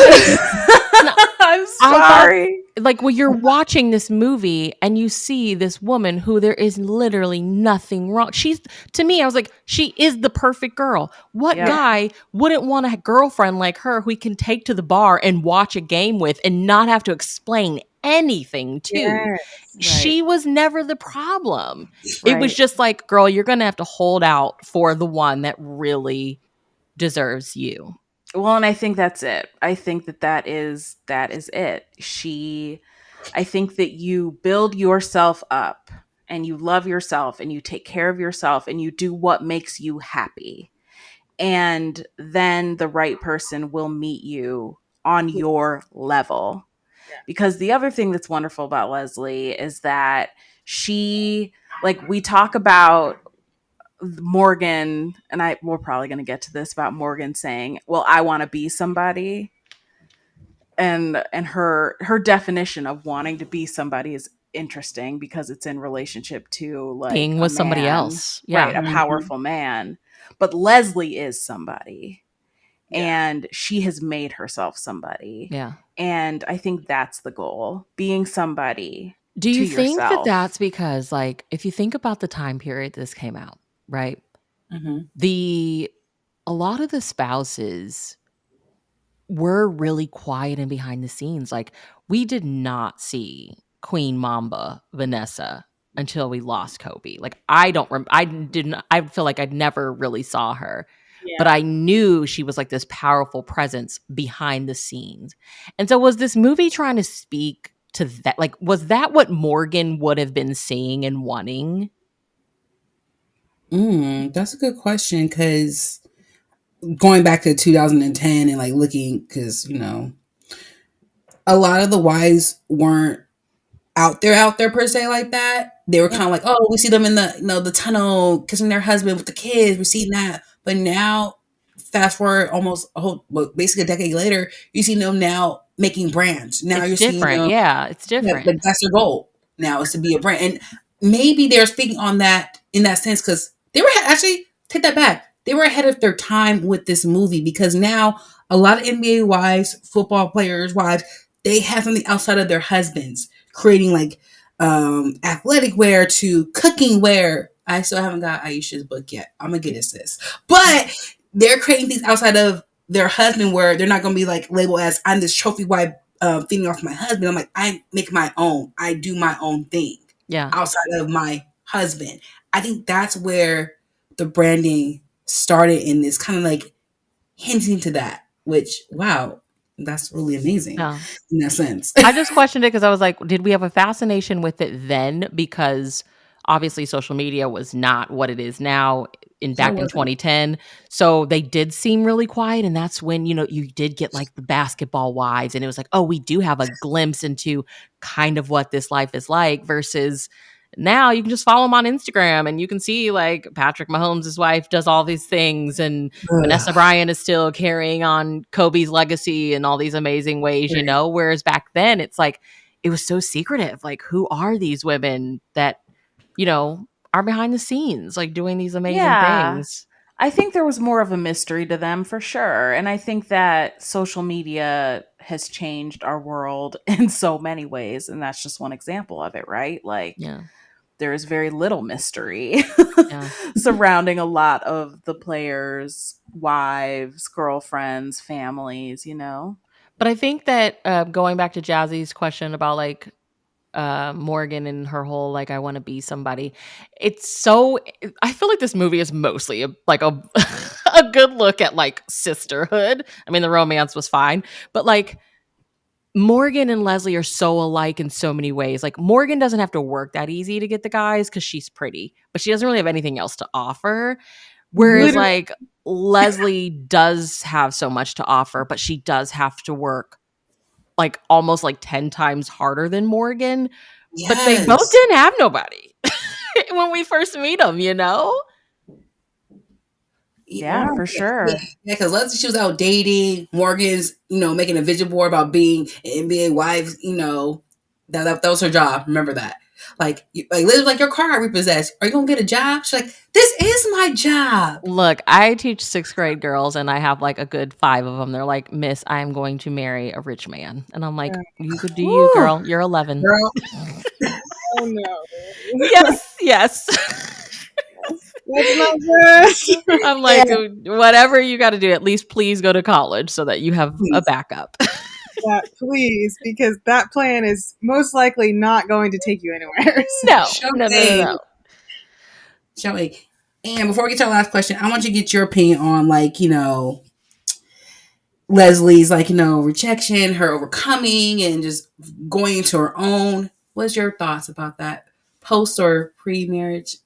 I'm sorry. Like when you're watching this movie and you see this woman who there is literally nothing wrong. To me, I was like, she is the perfect girl. What guy wouldn't want a girlfriend like her who he can take to the bar and watch a game with and not have to explain anything to? Yes. She was never the problem. It was just like, girl, you're going to have to hold out for the one that really deserves you. Well, and I think that's it. I think that is it. I think that you build yourself up and you love yourself and you take care of yourself and you do what makes you happy. And then the right person will meet you on your level. Because the other thing that's wonderful about Leslie is that she, like, we talk about Morgan, and we're probably going to get to this, about Morgan saying, well, I want to be somebody. And her definition of wanting to be somebody is interesting because it's in relationship to, like, Being a with somebody man, else. Yeah. right? A powerful man. But Leslie is somebody, Yeah. and she has made herself somebody. Yeah. And I think that's the goal, being somebody Do to you think that yourself. that's because, like, if you think about the time period this came out, right? A lot of the spouses were really quiet and behind the scenes. Like, we did not see Queen Mamba Vanessa until we lost Kobe. Like, I feel like I never really saw her. But I knew she was like this powerful presence behind the scenes. And so was this movie trying to speak to that? Like, was that what Morgan would have been seeing and wanting? That's a good question, because going back to 2010 and like looking, because a lot of the wives weren't out there per se like that. They were kind of like, oh, we see them in the the tunnel kissing their husband with the kids. We're seeing that, but now, fast forward almost basically a decade later, you see them now making brands. Now It's you're seeing different. them. Yeah, it's Yeah, different. but that's their goal now, is to be a brand, and maybe they're speaking on that in that sense, because they were actually, take that back. They were ahead of their time with this movie, because now a lot of NBA wives, football players' wives, they have something outside of their husbands, creating like athletic wear to cooking wear. I still haven't got Aisha's book yet. I'm gonna get it, sis. But they're creating things outside of their husband, where they're not gonna be like labeled as, I'm this trophy wife feeding off my husband. I'm like, I make my own. I do my own thing Yeah. outside of my husband. I think that's where the branding started, in this kind of like hinting to that, which, wow, that's really amazing Yeah. in that sense. I just questioned it because I was like, did we have a fascination with it then? Because obviously social media was not what it is now back in 2010. So they did seem really quiet. And that's when, you did get like the basketball wives. And it was like, oh, we do have a glimpse into kind of what this life is like, versus now you can just follow them on Instagram and you can see like Patrick Mahomes' wife does all these things, and Vanessa Bryant is still carrying on Kobe's legacy in all these amazing ways, whereas back then it's like, it was so secretive. Like, who are these women that, are behind the scenes, like doing these amazing things? I think there was more of a mystery to them, for sure. And I think that social media has changed our world in so many ways. And that's just one example of it, right? Like, there is very little mystery surrounding a lot of the players' wives, girlfriends, families, But I think that going back to Jazzy's question about like Morgan and her whole like, I want to be somebody, I feel like this movie is mostly a a good look at like sisterhood. I mean, the romance was fine, but like, Morgan and Leslie are so alike in so many ways. Like, Morgan doesn't have to work that easy to get the guys because she's pretty, but she doesn't really have anything else to offer. Whereas like Leslie does have so much to offer, but she does have to work like almost like 10 times harder than Morgan. Yes. But they both didn't have nobody when we first meet them, Yeah, for sure. Yeah, because Leslie, she was out dating. Morgan's, making a vision board about being an NBA wife. That was her job. Remember that. Like Liz, like, your car I repossessed. Are you gonna get a job? She's like, this is my job. Look, I teach 6th grade girls, and I have like a good 5 of them. They're like, Miss, I am going to marry a rich man, and I'm like, you could do you, girl. You're 11. Girl. Oh no. Yes. That's not good. I'm like, whatever you got to do, at least please go to college so that you have a backup. Yeah, please, because that plan is most likely not going to take you anywhere. No. Shall we? And before we get to our last question, I want you to get your opinion on, like, Leslie's, like, rejection, her overcoming, and just going into her own. What's your thoughts about that? Post or pre-marriage,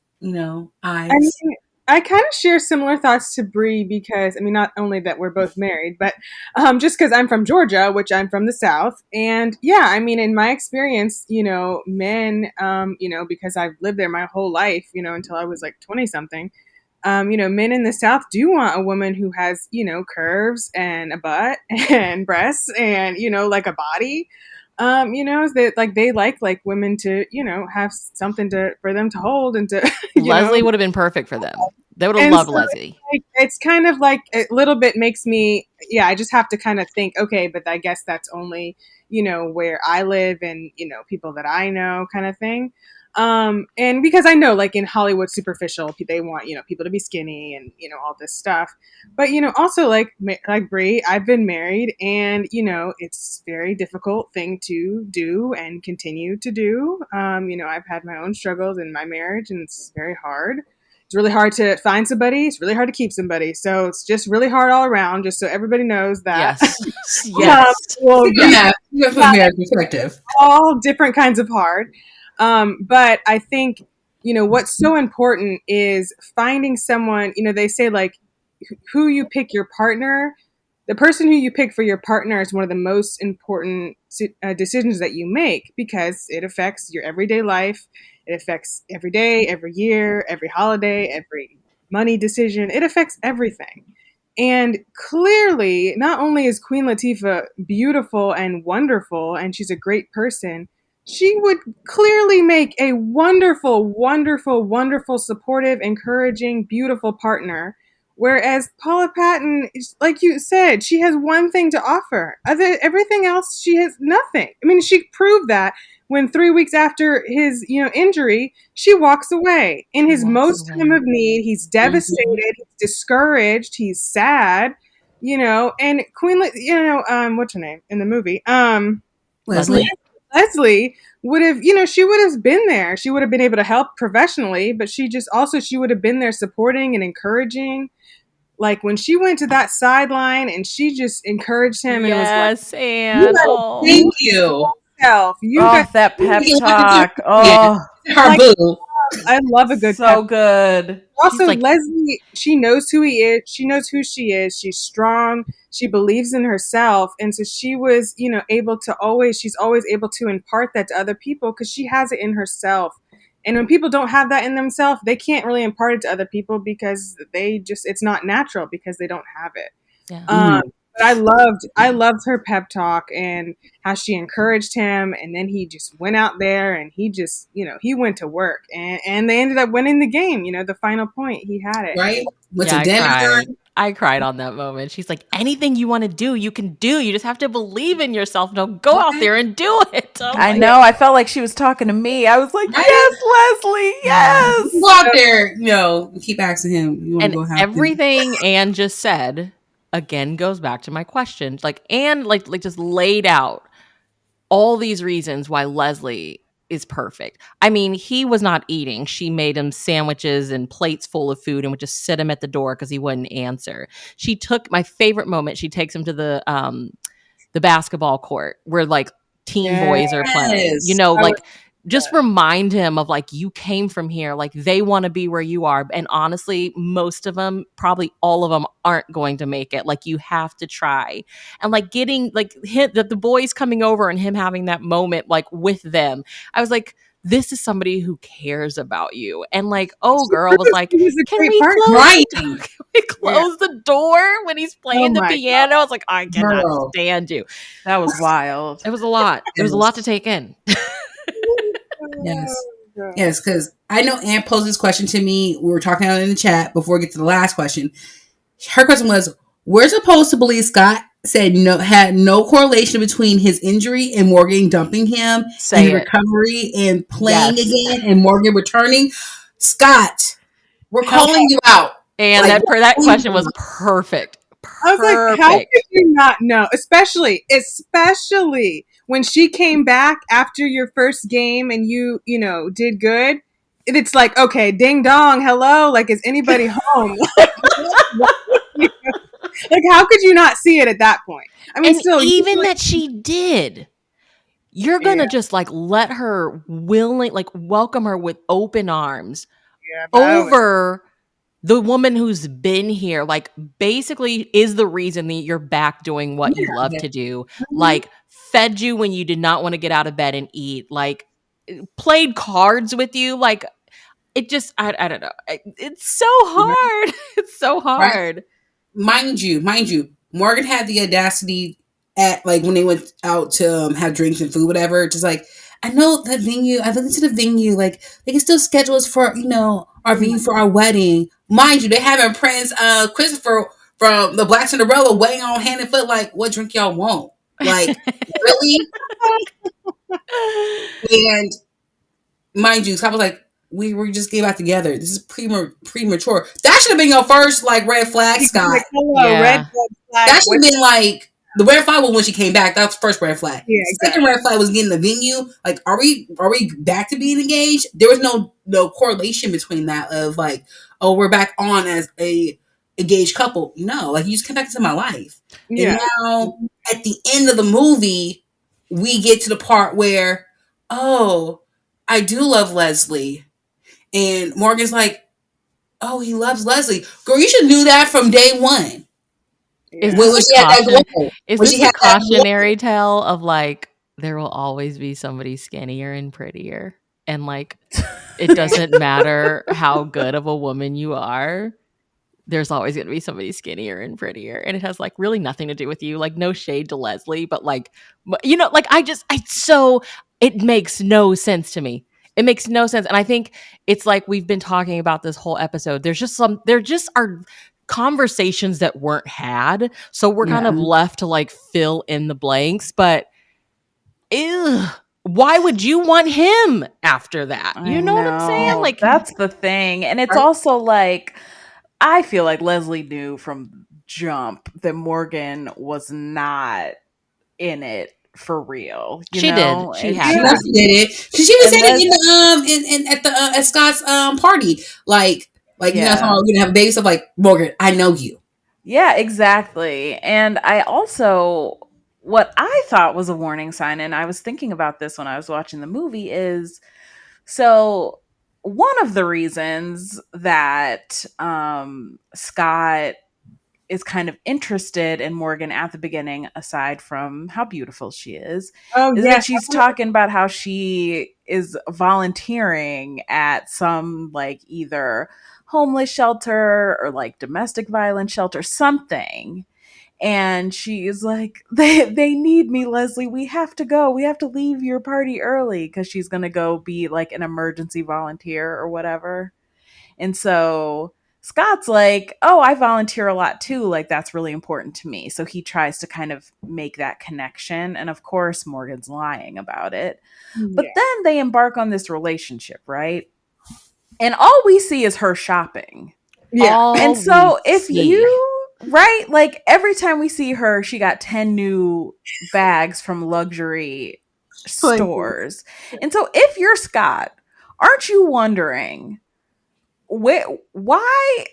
eyes? I mean, I kind of share similar thoughts to Bree because, I mean, not only that we're both married, but just because I'm from Georgia, which I'm from the South. And yeah, I mean, in my experience, men, because I've lived there my whole life, until I was like 20 something, men in the South do want a woman who has, curves and a butt and breasts and, like a body. That like they like women to, have something for them to hold and to, Leslie would have been perfect for them. They would have and loved so Leslie. it's kind of like a little bit makes me, I just have to kind of think, okay, but I guess that's only, where I live and, people that I know kind of thing. And because I know like in Hollywood superficial, they want, people to be skinny and, all this stuff. But, also like Brie, I've been married and, it's a very difficult thing to do and continue to do. I've had my own struggles in my marriage and it's very hard. It's really hard to find somebody. It's really hard to keep somebody. So it's just really hard all around, just so everybody knows that. Yes. Yes. Well, Yeah, from a marriage perspective. all different kinds of hard. But I think, what's so important is finding someone, they say like who you pick your partner, the person who you pick for your partner is one of the most important decisions that you make because it affects your everyday life. It affects every day, every year, every holiday, every money decision. It affects everything. And clearly, not only is Queen Latifah beautiful and wonderful, and she's a great person, she would clearly make a wonderful, wonderful, wonderful, supportive, encouraging, beautiful partner. Whereas Paula Patton, like you said, she has one thing to offer. Everything else, she has nothing. I mean, she proved that when 3 weeks after his, injury, she walks away. In his most time of need, he's devastated, he's discouraged, he's sad, and Queen, what's her name in the movie? Leslie would have, she would have been there. She would have been able to help professionally, but she would have been there supporting and encouraging. Like when she went to that sideline and she just encouraged him and was like, and Thank you. You got that pep talk. Oh, Her boo. I love a good so pep. good. Also, like, Leslie, she knows who he is. She knows who she is. She's strong. She believes in herself. And so she was, she's always able to impart that to other people because she has it in herself. And when people don't have that in themselves, they can't really impart it to other people because it's not natural because they don't have it. Yeah. But I loved her pep talk and how she encouraged him. And then he just went out there and he just, he went to work and they ended up winning the game. The final point, he had it. Right? I cried on that moment. She's like, anything you want to do, you can do. You just have to believe in yourself. No, go out there and do it. I know. I felt like she was talking to me. I was like, yes, Leslie, yes. Go out there, keep asking him. You want to go have everything Anne just said again goes back to my question. Like Anne, like just laid out all these reasons why Leslie is perfect. I mean, he was not eating. She made him sandwiches and plates full of food and would just sit him at the door because he wouldn't answer. She took my favorite moment. She takes him to the basketball court where like teen boys are playing. Just remind him of like, you came from here. Like they want to be where you are. And honestly, most of them, probably all of them aren't going to make it. Like you have to try. And like getting like the boys coming over and him having that moment, like with them, I was like, this is somebody who cares about you. And like, girl was like, can we close the door when he's playing the piano? I was like, I cannot stand you. That was wild. It was a lot. It was a lot to take in. Yes, because I know Anne posed this question to me. We were talking about it in the chat before we get to the last question. Her question was, we're supposed to believe Scott had no correlation between his injury and Morgan dumping him and recovery and playing again and Morgan returning. Scott, we're calling you out. And that question was perfect. I was like, how could you not know? Especially when she came back after your first game and you did good. It's like, okay, ding dong, hello. Like, is anybody home? Like, how could you not see it at that point? I mean, even that she did. You're gonna just like let her welcome her with open arms over the woman who's been here, like, basically is the reason that you're back doing what you love Yeah. to do, Mhm. like, fed you when you did not want to get out of bed and eat, like, played cards with you, like, it just, I don't know. It's so hard. It's so Right. hard. Mind you, Morgan had the audacity at like when they went out to have drinks and food, whatever. Just like, I know that venue. I looked into the venue. Like they can still schedule us for our venue for our wedding. Mind you, they having Prince Christopher from the Black Cinderella waiting on hand and foot. Like, what drink y'all want? Like, really? And mind you, so I was like, we were just getting back together. This is premature. That should have been your first like red flag, Scott. Like, hello, Yeah. red flag. That should have been like the red flag was when she came back. That was the first red flag. Yeah, Second red flag was getting the venue. Like, are we back to being engaged? There was no correlation between that of like, oh, we're back on as a engaged couple. No, like you just came back into my life. Yeah. And now at the end of the movie, we get to the part where, oh, I do love Leslie. And Morgan's like, oh, he loves Leslie. Girl, you should have knew that from day one. Is When this, she had that glow. is When this she a had that glow. cautionary tale of like, there will always be somebody skinnier and prettier? And like, it doesn't matter how good of a woman you are. There's always going to be somebody skinnier and prettier. And it has like really nothing to do with you. Like no shade to Leslie, but like, like it makes no sense to me. It makes no sense. And I think it's like we've been talking about this whole episode. There just are conversations that weren't had. So we're kind of left to like fill in the blanks. But ew, why would you want him after that? You know what I'm saying? Like that's the thing. And it's also like, I feel like Leslie knew from jump that Morgan was not in it for real. She did. She had She to. did it. She was saying it in the at Scott's party. Like you know, we're gonna have a baby stuff like Morgan, I know you. Yeah, exactly. And I also what I thought was a warning sign, and I was thinking about this when I was watching the movie, is so one of the reasons that Scott is kind of interested in Morgan at the beginning, aside from how beautiful she is that she's talking about how she is volunteering at some like either homeless shelter or like domestic violence shelter, something. And she's like, they need me, Leslie. We have to go. We have to leave your party early because she's going to go be like an emergency volunteer or whatever. And so Scott's like, oh, I volunteer a lot too. Like, that's really important to me. So he tries to kind of make that connection. And of course, Morgan's lying about it. But then they embark on this relationship, right? And all we see is her shopping. Yeah. And so if right, like every time we see her, she got 10 new bags from luxury stores. And so if you're Scott, aren't you wondering, why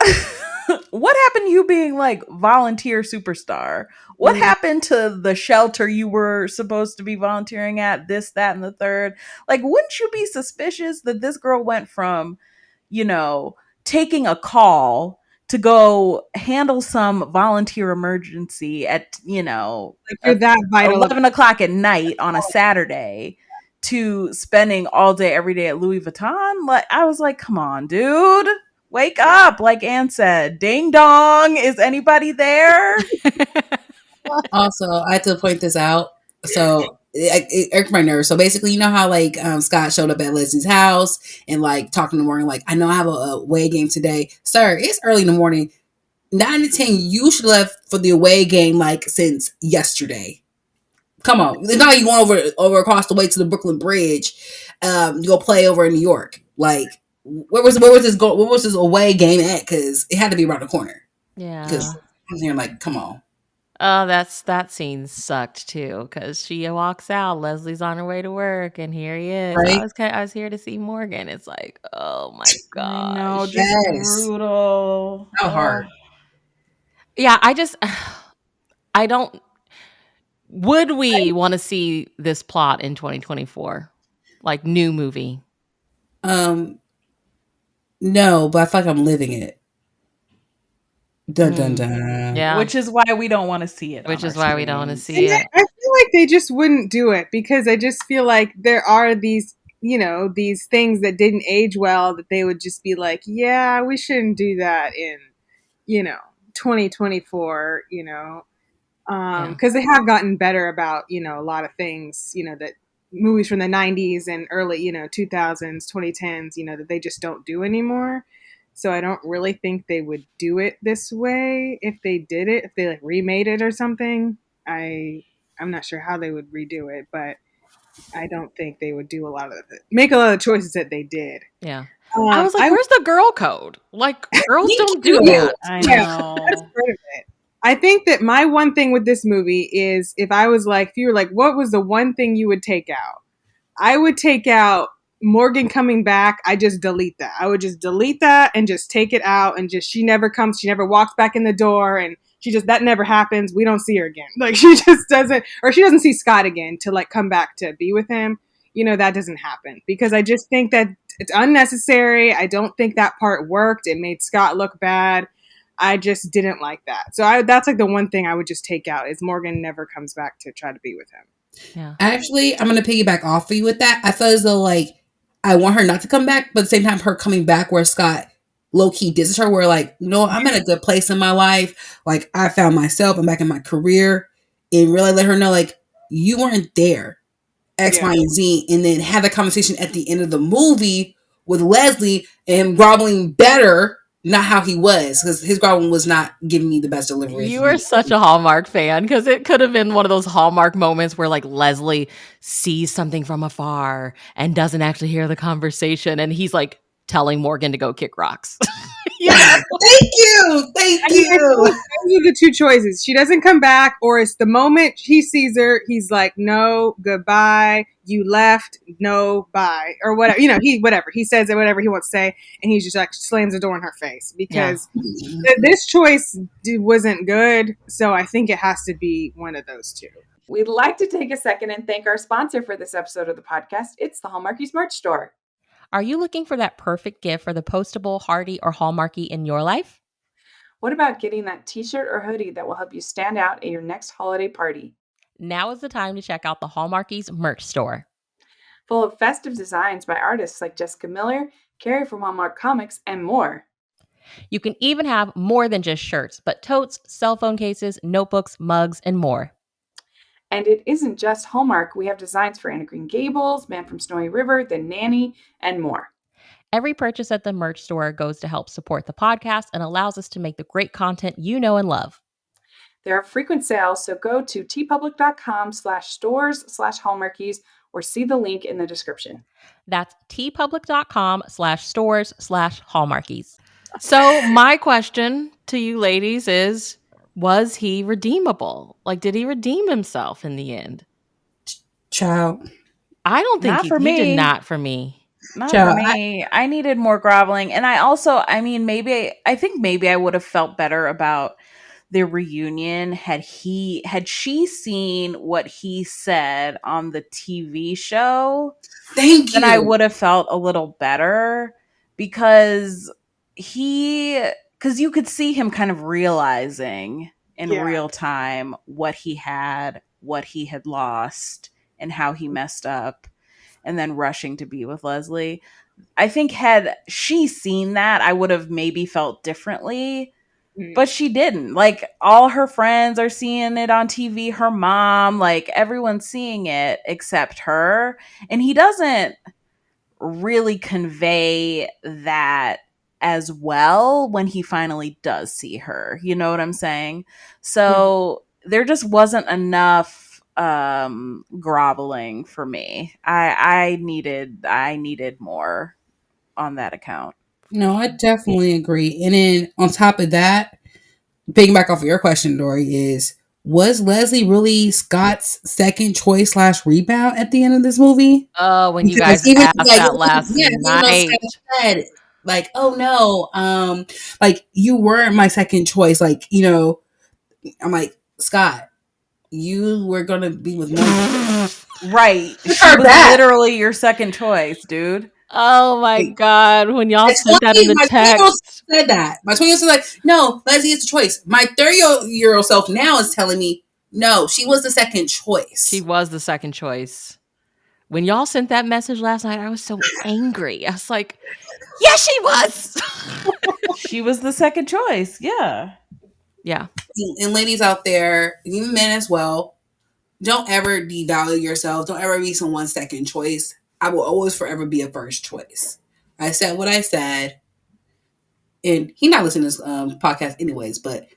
what happened to you being like volunteer superstar? What happened to the shelter you were supposed to be volunteering at, this, that, and the third? Like, wouldn't you be suspicious that this girl went from, taking a call to go handle some volunteer emergency at, like that vital 11 o'clock at night on a Saturday to spending all day, every day at Louis Vuitton? Like, I was like, come on, dude, wake up. Like Anne said, ding dong, is anybody there? Also, I have to point this out. So it irked my nerves. So basically, you know how like Scott showed up at Leslie's house and like talking in the morning, like, I know I have a away game today. Sir, it's early in the morning. 9 to 10, you should have left for the away game like since yesterday. Come on. It's not like you going over across the way to the Brooklyn Bridge. You go play over in New York. Like, where was this away game at? Because it had to be around the corner. Yeah. Because I'm here like, come on. Oh, that scene sucked too, because she walks out, Leslie's on her way to work, and here he is. Right? I was here to see Morgan. It's like, oh my god, no, just brutal. How hard. Yeah, I don't. Would we want to see this plot in 2024, like new movie? No, but I feel like I'm living it. Dun dun dun. Yeah. Which is why we don't want to see it. Which on is our why we don't want to screens. see it. I feel like they just wouldn't do it because I just feel like there are these, these things that didn't age well that they would just be like, yeah, we shouldn't do that in, 2024, because they have gotten better about, a lot of things, that movies from the 90s and early, 2000s, 2010s, that they just don't do anymore. So I don't really think they would do it this way if they did it, if they like remade it or something. I'm not sure how they would redo it, but I don't think they would do make a lot of the choices that they did. Yeah. I was like, I where's the girl code? Like, girls Me don't too. do that. I Yeah, know. that's part of it. I think that my one thing with this movie is if you were like, what was the one thing you would take out? I would take out Morgan coming back. I just delete that. I would just delete that and just take it out and just, she never comes, she never walks back in the door and that never happens. We don't see her again. Like she just doesn't, or she doesn't see Scott again to like come back to be with him. That doesn't happen because I just think that it's unnecessary. I don't think that part worked. It made Scott look bad. I just didn't like that. So that's like the one thing I would just take out is Morgan never comes back to try to be with him. Yeah. Actually, I'm gonna piggyback off of you with that. I feel as though like I want her not to come back, but at the same time, her coming back where Scott low key dissed her, where like, I'm in a good place in my life. Like I found myself, I'm back in my career, and really let her know like you weren't there, X, Y, and Z, and then have a conversation at the end of the movie with Leslie and groveling better. Not how he was, because his groveling was not giving me the best delivery. You are such a Hallmark fan because it could have been one of those Hallmark moments where like Leslie sees something from afar and doesn't actually hear the conversation. And he's like telling Morgan to go kick rocks. Yeah. Thank you. Those are the two choices. She doesn't come back, or it's the moment he sees her, he's like, no, goodbye. You left, no, bye. Or whatever. He says it, whatever he wants to say, and he just like slams the door in her face because this choice wasn't good. So I think it has to be one of those two. We'd like to take a second and thank our sponsor for this episode of the podcast. It's the Hallmarkies merch store. Are you looking for that perfect gift for the postable, Hardy, or Hallmarky in your life? What about getting that t-shirt or hoodie that will help you stand out at your next holiday party? Now is the time to check out the Hallmarkies merch store. Full of festive designs by artists like Jessica Miller, Carrie from Hallmark Comics, and more. You can even have more than just shirts, but totes, cell phone cases, notebooks, mugs, and more. And it isn't just Hallmark. We have designs for Anna Green Gables, Man from Snowy River, The Nanny, and more. Every purchase at the merch store goes to help support the podcast and allows us to make the great content you know and love. There are frequent sales, so go to tpublic.com/stores/Hallmarkies or see the link in the description. That's tpublic.com/stores/Hallmarkies. So my question to you ladies is, was he redeemable? Like, did he redeem himself in the end? Child. I don't think Not he for did me. not for me. Not Child, for me. I needed more groveling. And I also, I think maybe I would have felt better about the reunion had she seen what he said on the TV show. Thank you. Then I would have felt a little better because you could see him kind of realizing in real time what he had lost and how he messed up, and then rushing to be with Leslie. I think had she seen that, I would have maybe felt differently, but she didn't. Like, all her friends are seeing it on TV, her mom, like everyone's seeing it except her. And he doesn't really convey that as well when he finally does see her. You know what I'm saying? So there just wasn't enough groveling for me. I needed more on that account. No, I definitely agree. And then on top of that, piggyback off of your question, Dory, was Leslie really Scott's second choice / rebound at the end of this movie? Oh, when you Because guys asked that last night. Said, like, oh no, like you weren't my second choice. Like, I'm like, Scott, you were gonna be with Morgan. Right. She was literally your second choice, dude. Oh my God. When y'all My sent that in the 20-year-old text. said that. My 20-year-old said like, no, Leslie is the choice. My 30-year-old self now is telling me, no, she was the second choice. She was the second choice. When y'all sent that message last night, I was so angry. I was like, yeah, she was. She was the second choice. Yeah. Yeah. And ladies out there, even men as well, don't ever devalue yourself. Don't ever be someone's second choice. I will always forever be a first choice. I said what I said. And he's not listening to this podcast anyways, but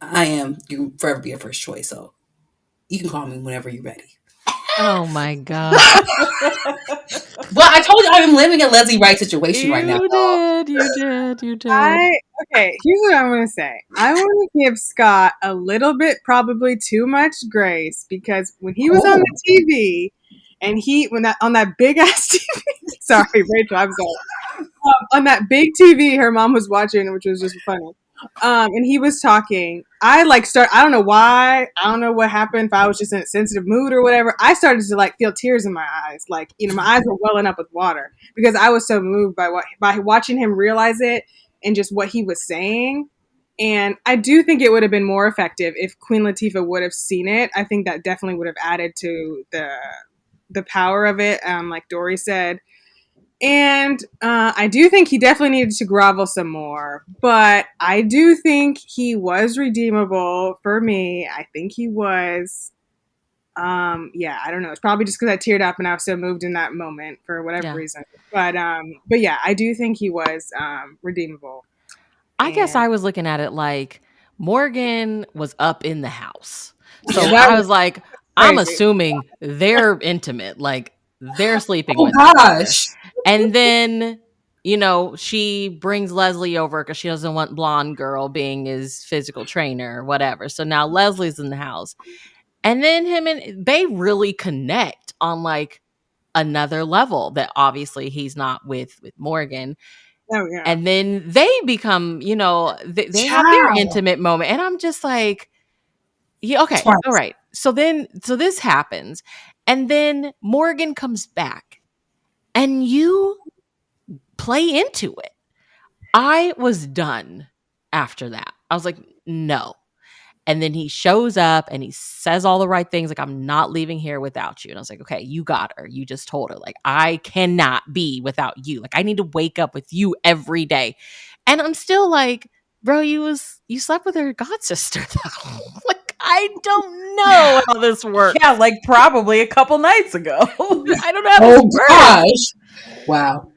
I am. You will forever be a first choice. So you can call me whenever you're ready. Oh my God. Well, I told you I'm living a Leslie Wright situation right now. You did. Okay, here's what I'm going to say. I want to give Scott a little bit, probably too much grace, because when he was on the TV and on that big ass TV, sorry, Rachel, I'm sorry. On that big TV her mom was watching, which was just funny. And he was talking. I don't know why. I don't know what happened. If I was just in a sensitive mood or whatever, I started to feel tears in my eyes. My eyes were welling up with water because I was so moved by watching him realize it and just what he was saying. And I do think it would have been more effective if Queen Latifah would have seen it. I think that definitely would have added to the power of it. Like Dory said. And I do think he definitely needed to grovel some more, but I do think he was redeemable for me. I think he was. Yeah, I don't know. It's probably just because I teared up and I was so moved in that moment for whatever reason. But yeah, I do think he was redeemable. I guess I was looking at it like Morgan was up in the house. So Yeah, I was like, crazy. I'm assuming they're intimate, like they're sleeping with gosh. each other. And then, she brings Leslie over because she doesn't want blonde girl being his physical trainer or whatever. So now Leslie's in the house. And then they really connect on another level that obviously he's not with Morgan. Oh, yeah. And then they become, they have their intimate moment. And I'm just like, yeah, okay, Twice. all right. So this happens. And then Morgan comes back and you play into it. I was done after that. I was like, no. And then he shows up and he says all the right things. Like, I'm not leaving here without you. And I was like, okay, you got her. You just told her. Like, I cannot be without you. Like, I need to wake up with you every day. And I'm still like, bro, you slept with her god sister though. Like, I don't know how this works. Yeah, like probably a couple nights ago. I don't know how this works. Gosh. Wow.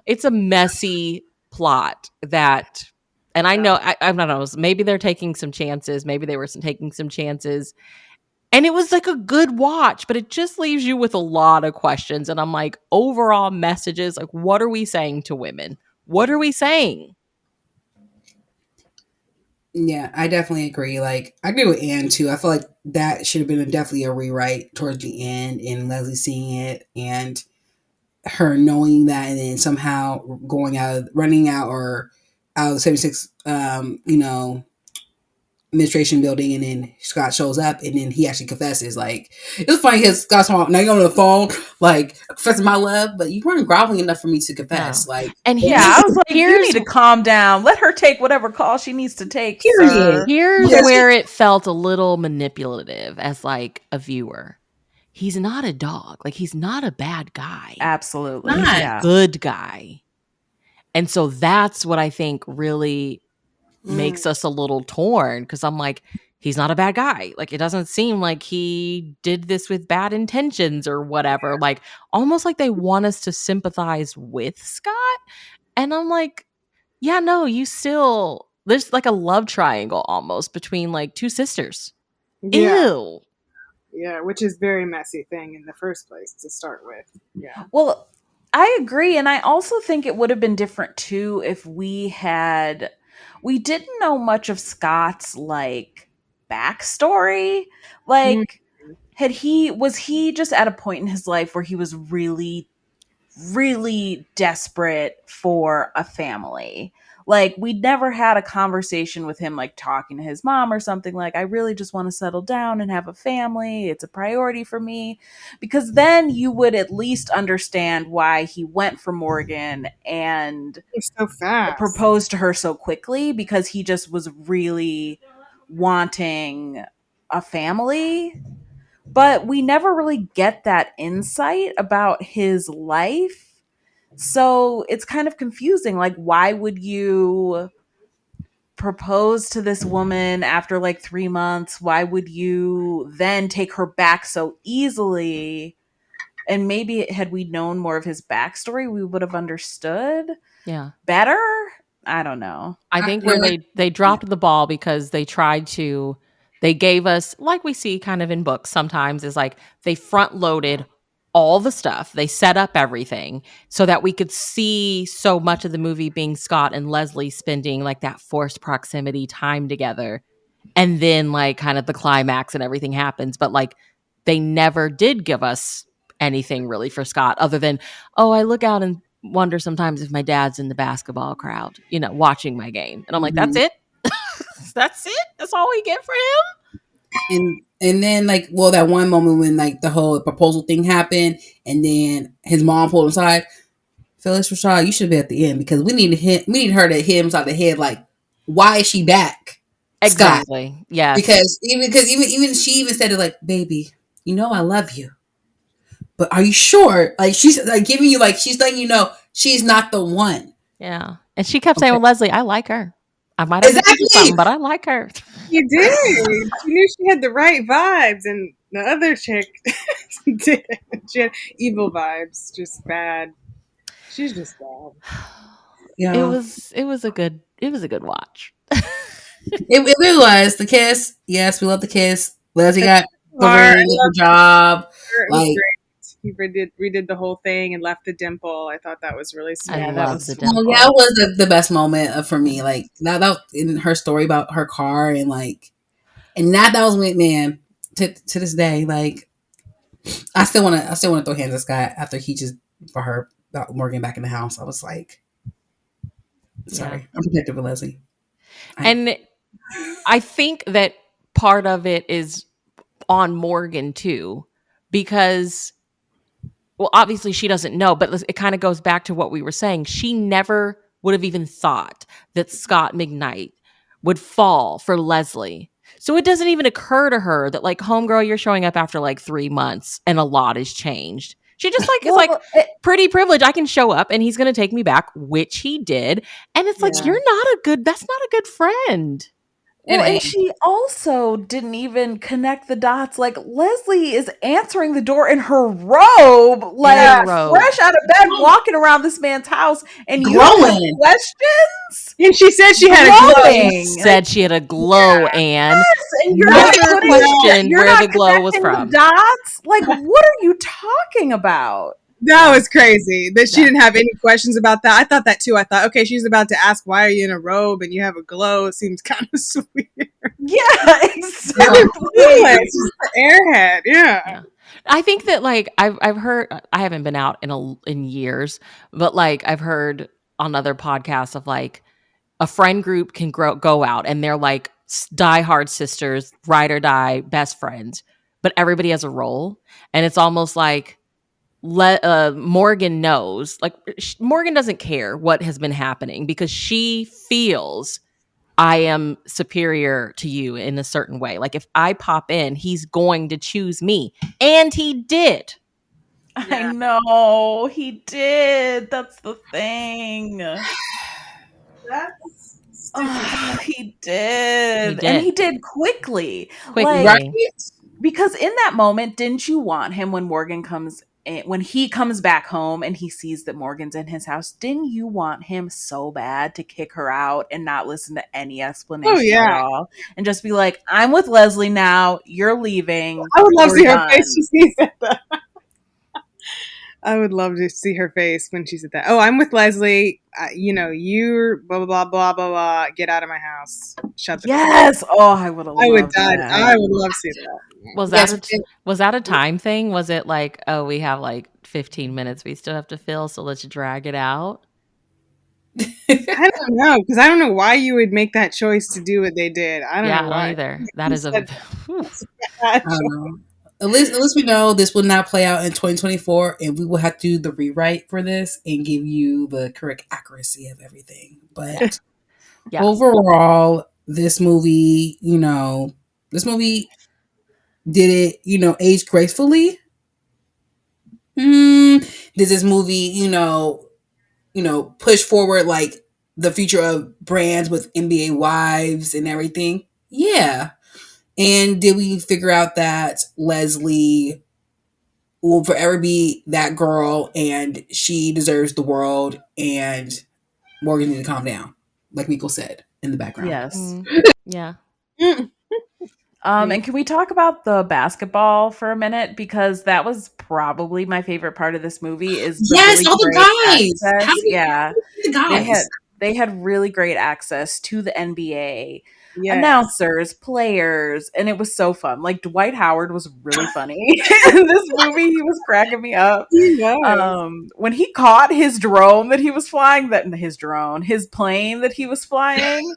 It's a messy plot that, and I know, I don't know, maybe they're taking some chances. Maybe they were taking some chances. And it was like a good watch, but it just leaves you with a lot of questions. And I'm like, overall messages, like, what are we saying to women? What are we saying? Yeah, I definitely agree. Like, I agree with Anne too. I feel like that should have been definitely a rewrite towards the end, and Leslie seeing it and her knowing that, and then somehow running out or out of the 76, administration building, and then Scott shows up, and then he actually confesses. Like, it was funny because Scott's now you're on the phone, like, confessing my love, but you weren't groveling enough for me to confess. No. Like, and I was like, you need to calm down. Let her take whatever call she needs to take. Period. Here's where it felt a little manipulative as like a viewer. He's not a dog. Like, he's not a bad guy. Absolutely. He's a good guy. And so that's what I think really makes us a little torn, because I'm like, he's not a bad guy. Like, it doesn't seem like he did this with bad intentions or whatever. Like, almost like they want us to sympathize with Scott. And I'm like, yeah, no, there's like a love triangle almost between like two sisters. Yeah. Ew. Yeah, which is very messy thing in the first place to start with. Yeah. Well, I agree. And I also think it would have been different too if we didn't know much of Scott's like backstory. Like, was he just at a point in his life where he was really, really desperate for a family? Like, we never had a conversation with him, like talking to his mom or something like, I really just want to settle down and have a family. It's a priority for me. Because then you would at least understand why he went for Morgan and It's so fast. proposed to her so quickly, because he just was really wanting a family. But we never really get that insight about his life. So it's kind of confusing. Like, why would you propose to this woman after like 3 months? Why would you then take her back so easily? And maybe had we known more of his backstory, we would have understood better. I don't know. I think where they dropped the ball because they gave us, like we see kind of in books sometimes, is like they front loaded all the stuff. They set up everything so that we could see so much of the movie being Scott and Leslie spending like that forced proximity time together. And then like kind of the climax and everything happens. But like they never did give us anything really for Scott other than, oh, I look out and wonder sometimes if my dad's in the basketball crowd, watching my game. And I'm like, that's it? That's it? That's all we get for him? And then like, well, that one moment when like the whole proposal thing happened and then his mom pulled him aside, Phyllis Rashad, you should be at the end because we need her to hit him inside the head like, why is she back? Exactly. Scott. Yeah. Because even she even said it like, baby, I love you. But are you sure? Like she's like giving you like she's letting you know she's not the one. Yeah. And she kept saying, well, Leslie, I like her. I might have to do something, but I like her. You did. She knew she had the right vibes, and the other chick did. She had evil vibes, just bad. She's just bad. Yeah. It was a good watch. It really was. The kiss. Yes, we love the kiss. Leslie got the ring, the job. Like he redid the whole thing and left the dimple. I thought that was really sweet. I love the dimple. That was the best moment for me. Like that in her story about her car and like, and that was man to this day. Like, I still want to throw hands at Scott after he just got Morgan back in the house. I was like, sorry, I'm protective of Leslie. And I think that part of it is on Morgan too, because, well, obviously she doesn't know, but it kind of goes back to what we were saying. She never would have even thought that Scott McKnight would fall for Leslie. So it doesn't even occur to her that like, homegirl, you're showing up after like 3 months and a lot has changed. She just like, it's like pretty privilege. I can show up and he's going to take me back, which he did. And it's like, that's not a good friend. Well, and she also didn't even connect the dots. Like, Leslie is answering the door in her robe, like fresh out of bed, walking around this man's house, and you have questions. And she said she had a glow. She said she had a glow, and you're not questioned where the glow was from. The dots, like, what are you talking about? That was crazy that she didn't have any questions about that. I thought that too. I thought, okay, she's about to ask, why are you in a robe and you have a glow? It seems kind of sweet. Yeah, exactly. It's just the airhead. Yeah. I think that like I've heard, I haven't been out in years, but like I've heard on other podcasts of like a friend group can go out and they're like diehard sisters, ride or die, best friends, but everybody has a role, and it's almost like Morgan knows, like Morgan doesn't care what has been happening because she feels I am superior to you in a certain way. Like if I pop in, he's going to choose me, and he did. I know he did. That's the thing. He did, and he did quickly. Like, right? Because in that moment, didn't you want him when he comes back home and he sees that Morgan's in his house? Didn't you want him so bad to kick her out and not listen to any explanation at all, and just be like, "I'm with Leslie now. You're leaving." I would love to see her face. She said that. I would love to see her face when she said that. Oh, I'm with Leslie. You're blah, blah, blah, blah, blah, blah. Get out of my house. Shut the Yes. Oh, I would have loved that. I would love to see that. Was that a time thing? Was it like, oh, we have like 15 minutes we still have to fill, so let's drag it out? I don't know, because I don't know why you would make that choice to do what they did. I don't Yeah, know I don't why. either. That is a. Whew. I don't know. At least we know this will not play out in 2024, and we will have to do the rewrite for this and give you the correct accuracy of everything. But Yes. overall, this movie, this movie did it, age gracefully. Does this movie, push forward like the future of brands with NBA wives and everything? Yeah. And did we figure out that Leslie will forever be that girl and she deserves the world and Morgan needs to calm down, like Miko said in the background? Yes. Yeah. And can we talk about the basketball for a minute? Because that was probably my favorite part of this movie is the really all the great guys. access. How do Yeah. the guys? They had really great access to the NBA, Yes. announcers, players, and it was so fun. Like Dwight Howard was really funny in this movie. He was cracking me up. When he caught his drone that he was flying, his plane that he was flying,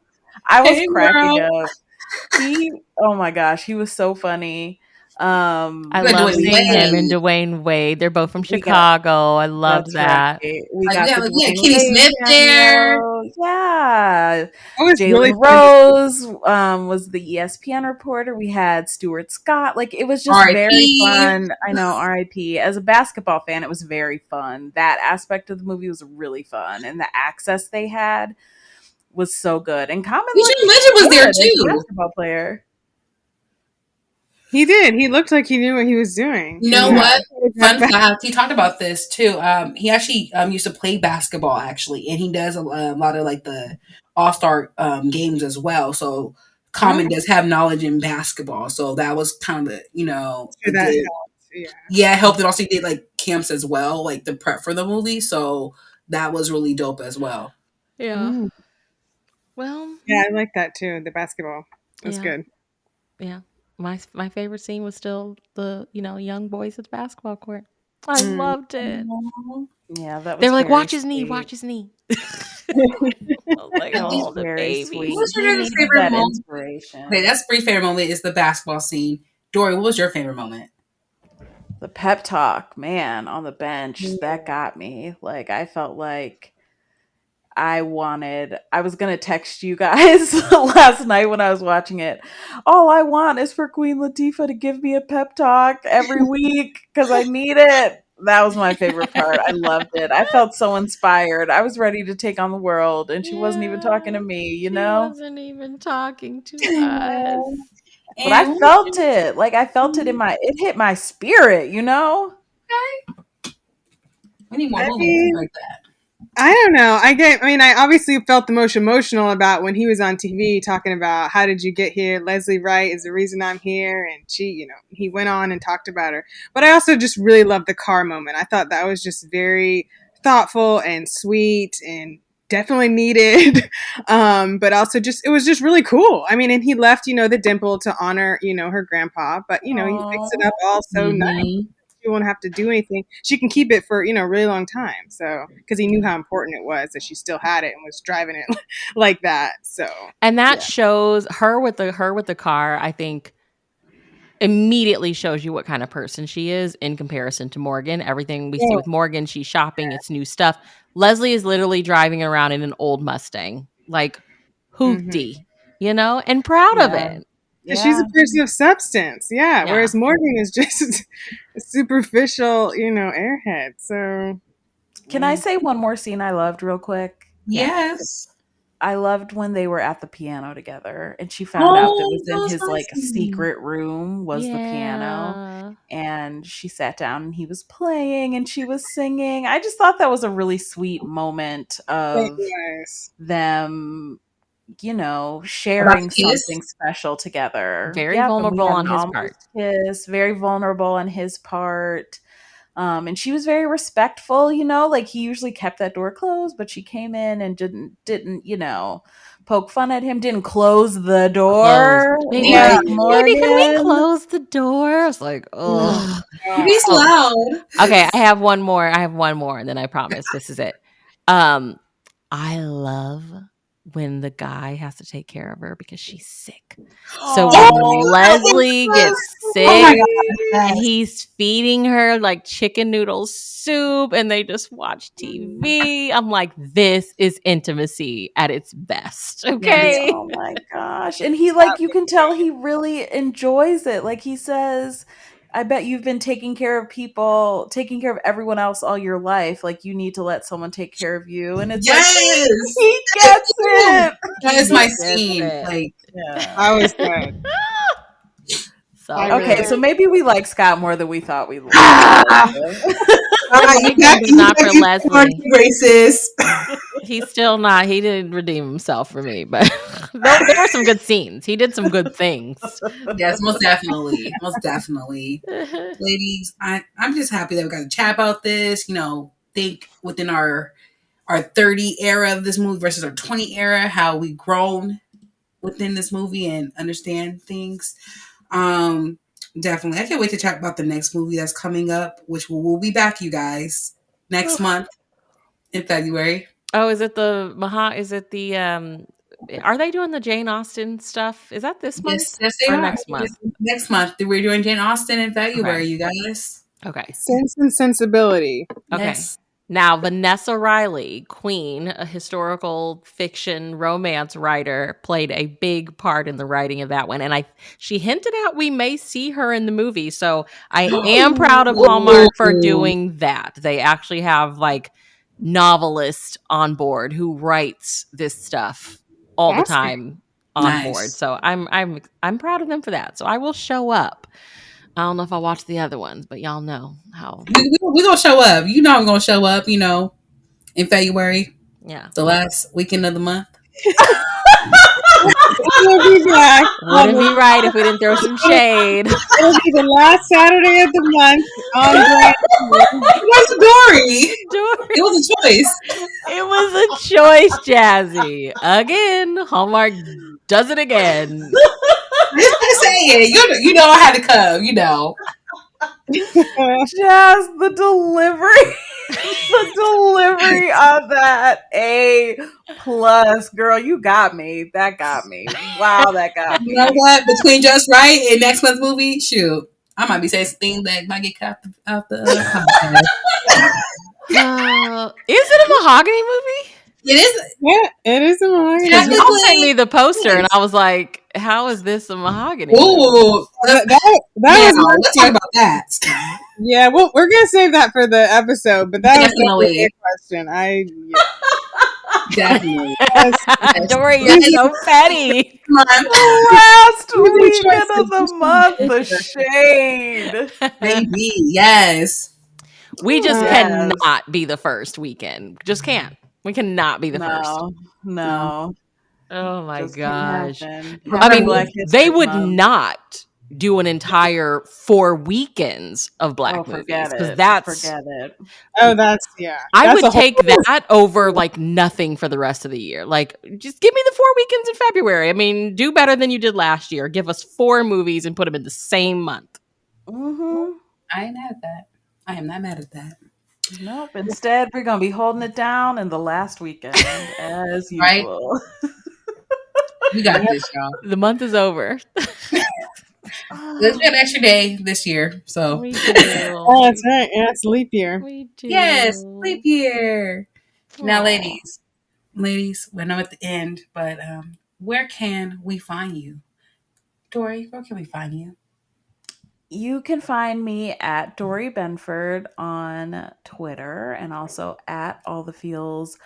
I was cracking up. Oh my gosh, he was so funny. I Like love Dwayne seeing him and Wade. Dwayne Wade. They're both from We got- Chicago. I loved That's that. right. We Like, got yeah, the like, Dwayne Kenny Wade Smith there. cameo. Yeah. That was Jalen really fun. Rose was the ESPN reporter. We had Stuart Scott. Like it was just very R.I.P.. fun. I know, RIP. As a basketball fan, it was very fun. That aspect of the movie was really fun, and the access they had was so good. And Common John Legend was there good as a too. basketball player. He did. He looked like he knew what he was doing. You know Yeah. what? Fun fact, he talked about this too. He actually used to play basketball actually, and he does a lot of like the all-star games as well. So Common does have knowledge in basketball. So that was kind of the, Sure, that good, helped. yeah, it helped. And also he did like camps as well, like the prep for the movie. So that was really dope as well. Yeah. Well. Yeah, I like that too. The basketball. That's Yeah. good. Yeah. My favorite scene was still the, young boys at the basketball court. I loved it. Yeah, that was They were like, very watch his knee, sweet. watch his knee. I was like, That was oh, the very baby. sweet. What's He your guys' needed favorite that moment? inspiration. Okay, that's Bree's favorite moment is the basketball scene. Dory, what was your favorite moment? The pep talk, man, on the bench, that got me. Like I felt like I was gonna text you guys last night when I was watching it. All I want is for Queen Latifah to give me a pep talk every week because I need it. That was my favorite part. I loved it. I felt so inspired. I was ready to take on the world, and she wasn't even talking to me, She wasn't even talking to us. But I felt it. Like I felt it it hit my spirit, We need more moments like that. I don't know. I obviously felt the most emotional about when he was on TV talking about how did you get here? Leslie Wright is the reason I'm here. And she, he went on and talked about her. But I also just really loved the car moment. I thought that was just very thoughtful and sweet and definitely needed. But also it was just really cool. I mean, and he left, the dimple to honor, her grandpa. But, he fixed it up all so nice. She won't have to do anything. She can keep it for a really long time. So because he knew how important it was that she still had it and was driving it like that. So and that shows her with the car. I think immediately shows you what kind of person she is in comparison to Morgan. Everything we see with Morgan, she's shopping, it's new stuff. Leslie is literally driving around in an old Mustang, like hoopty, and proud of it. Yeah. She's a person of substance. Yeah. Whereas Morgan is just a superficial, airhead. So can I say one more scene I loved real quick? Yes. I loved when they were at the piano together and she found out that was in his like secret room was the piano, and she sat down and he was playing and she was singing. I just thought that was a really sweet moment of them, sharing something special together. Very vulnerable on his part. Very vulnerable on his part. And she was very respectful, like he usually kept that door closed, but she came in and didn't, poke fun at him, didn't close the door. Maybe can we close the door? I was like, oh. He's loud. Okay, I have one more, and then I promise this is it. I love when the guy has to take care of her because she's sick. So Oh, when Leslie gets Oh my sick god. and he's feeding her like chicken noodle soup and they just watch TV, I'm like, this is intimacy at its best. Okay. oh my gosh. And he like you can tell he really enjoys it. Like he says, I bet you've been taking care of everyone else all your life. Like you need to let someone take care of you. And it's like Yes. he gets it. That is my He gets scene. it. Like, Yeah. That was good. So I Okay, really- so maybe we like Scott more than we thought we would. Like him, but not for Leslie. Racist. He's still not. He didn't redeem himself for me, but there were some good scenes. He did some good things. Yes, most definitely. Most definitely. Ladies, I'm just happy that we got to chat about this. Think within our 30 era of this movie versus our 20 era, how we've grown within this movie and understand things. Definitely. I can't wait to chat about the next movie that's coming up, which we'll be back, you guys, next month in February. Oh, is it the are they doing the Jane Austen stuff? Is that this month? Yes, they or are. next month? Next month. We're doing Jane Austen in February, Okay. you guys. Okay. Sense and Sensibility. Okay. Yes. Now, Vanessa Riley, Queen, a historical fiction romance writer, played a big part in the writing of that one. And she hinted out we may see her in the movie. So I am proud of Hallmark for doing that. They actually have like novelist on board who writes this stuff all That's the time on nice. board. So I'm proud of them for that. So I will show up. I don't know if I'll watch the other ones, but y'all know how. We're going to show up. I'm going to show up, in February, Yeah. the last weekend of the month. We'll be back. Wouldn't be right if we didn't throw some shade. It'll be the last Saturday of the month on brand. Where's Dory? Dory. It was a choice. It was a choice, Jazzy. Again, Hallmark does it again. Just saying. You know I had to come, Jazz, the delivery. The delivery of that A+, girl, you got me. That got me. Wow, that got me. You know what? Between Just Right and next month's movie, shoot, I might be saying some things that might get cut out the podcast. Is it a Mahogany movie? It is. Yeah, it is a Mahogany. Yeah, Y'all sent me the poster, and I was like, "How is this a Mahogany?" movie? Ooh, That yeah, was my let's talk about that. Yeah, well, we're gonna save that for the episode, but that Definitely. was definitely a question. Definitely. Yes. Dory, you're so petty. Last weekend of the month, the shade. Baby, yes. We just Yes. cannot be the first weekend. Just can't. We cannot be the first. No. Oh my Just can't gosh. happen. I Happy mean, Black they History would Month. not do an entire 4 weekends of Black movies Forget because it. that's Forget it. Oh, that's yeah. I That's would a whole- take that over like nothing for the rest of the year. Like, just give me the 4 weekends in February. I mean, do better than you did last year. Give us 4 movies and put them in the same month. Mm-hmm. I ain't mad at that. I am not mad at that. Nope. Instead, we're gonna be holding it down in the last weekend as Right? usual. We got this, y'all. The month is over. Let's get an extra day this year. So We Oh, do. that's right. Yeah, it's leap year. We do. yes, leap year. Now, Aw. ladies, we're now at the end, but where can we find you? Dory, where can we find you? You can find me at Dory Benford on Twitter and also at All the Feels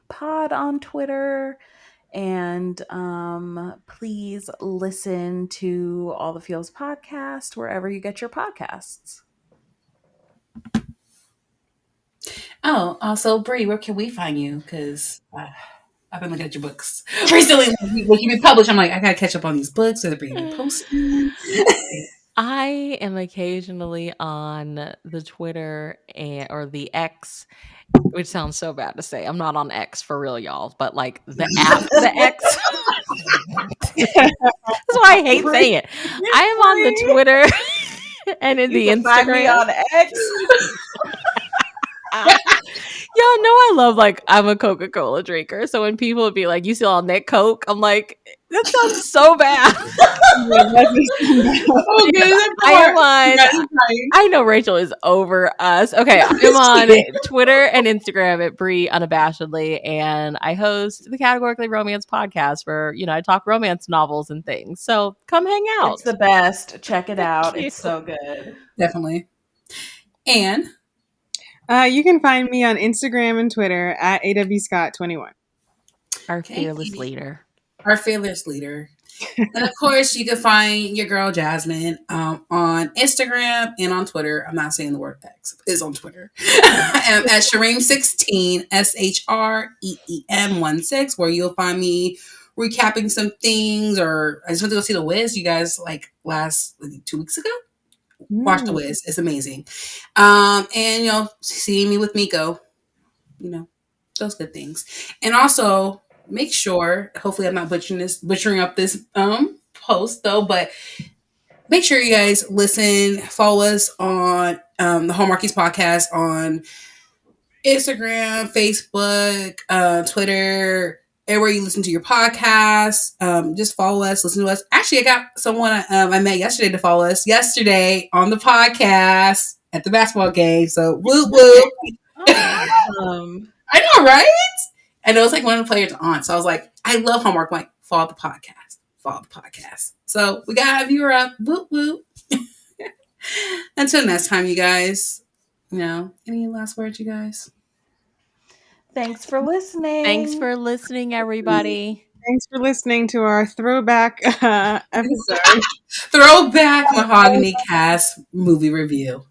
Pod on Twitter. And please listen to All the Feels podcast wherever you get your podcasts. Oh, also, Bree, where can we find you? Because I've been looking at your books recently. When you be published, I'm like, I gotta catch up on these books. So they're being posted. I am occasionally on the Twitter or the X, which sounds so bad to say. I'm not on X for real, y'all, but like the app, the X. That's why I hate saying it. I am on the Twitter and in the You can find me Instagram. on X. Y'all know I love, like, I'm a Coca-Cola drinker. So when people would be like, you still on that Coke? I'm like, that sounds so bad. Oh, good. That's I am hard. on. I know Rachel is over us. Okay, I'm on Twitter and Instagram at Brie Unabashedly, and I host the Categorically Romance podcast where, I talk romance novels and things. So come hang out. It's the best. Check it out. you. It's so good. Definitely. And You can find me on Instagram and Twitter at awscott21. Our Okay, fearless Katie. leader. Our fearless leader. And of course, you can find your girl Jasmine on Instagram and on Twitter. I'm not saying the word X. It's on Twitter. At Shareem16, SHREEM16, where you'll find me recapping some things. Or I just went to go see The Wiz. You guys, like, 2 weeks ago? Watch The Wiz. It's amazing. And, seeing me with Miko. Those good things. And also, make sure, hopefully I'm not butchering up this post though, but make sure you guys follow us on the Hallmarkies podcast on Instagram, Facebook, Twitter, everywhere you listen to your podcast. Just follow us, listen to us. Actually, I got someone I met yesterday to follow us yesterday on the podcast at the basketball game. So woo woo. Awesome. I know, right? And it was like one of the players on. So I was like, I love Homework. I'm like, follow the podcast. Follow the podcast. So we got a viewer up. Whoop, whoop. Until next time, you guys. Any last words, you guys? Thanks for listening. Thanks for listening, everybody. Thanks for listening to our throwback episode. Throwback Mahogany cast movie review.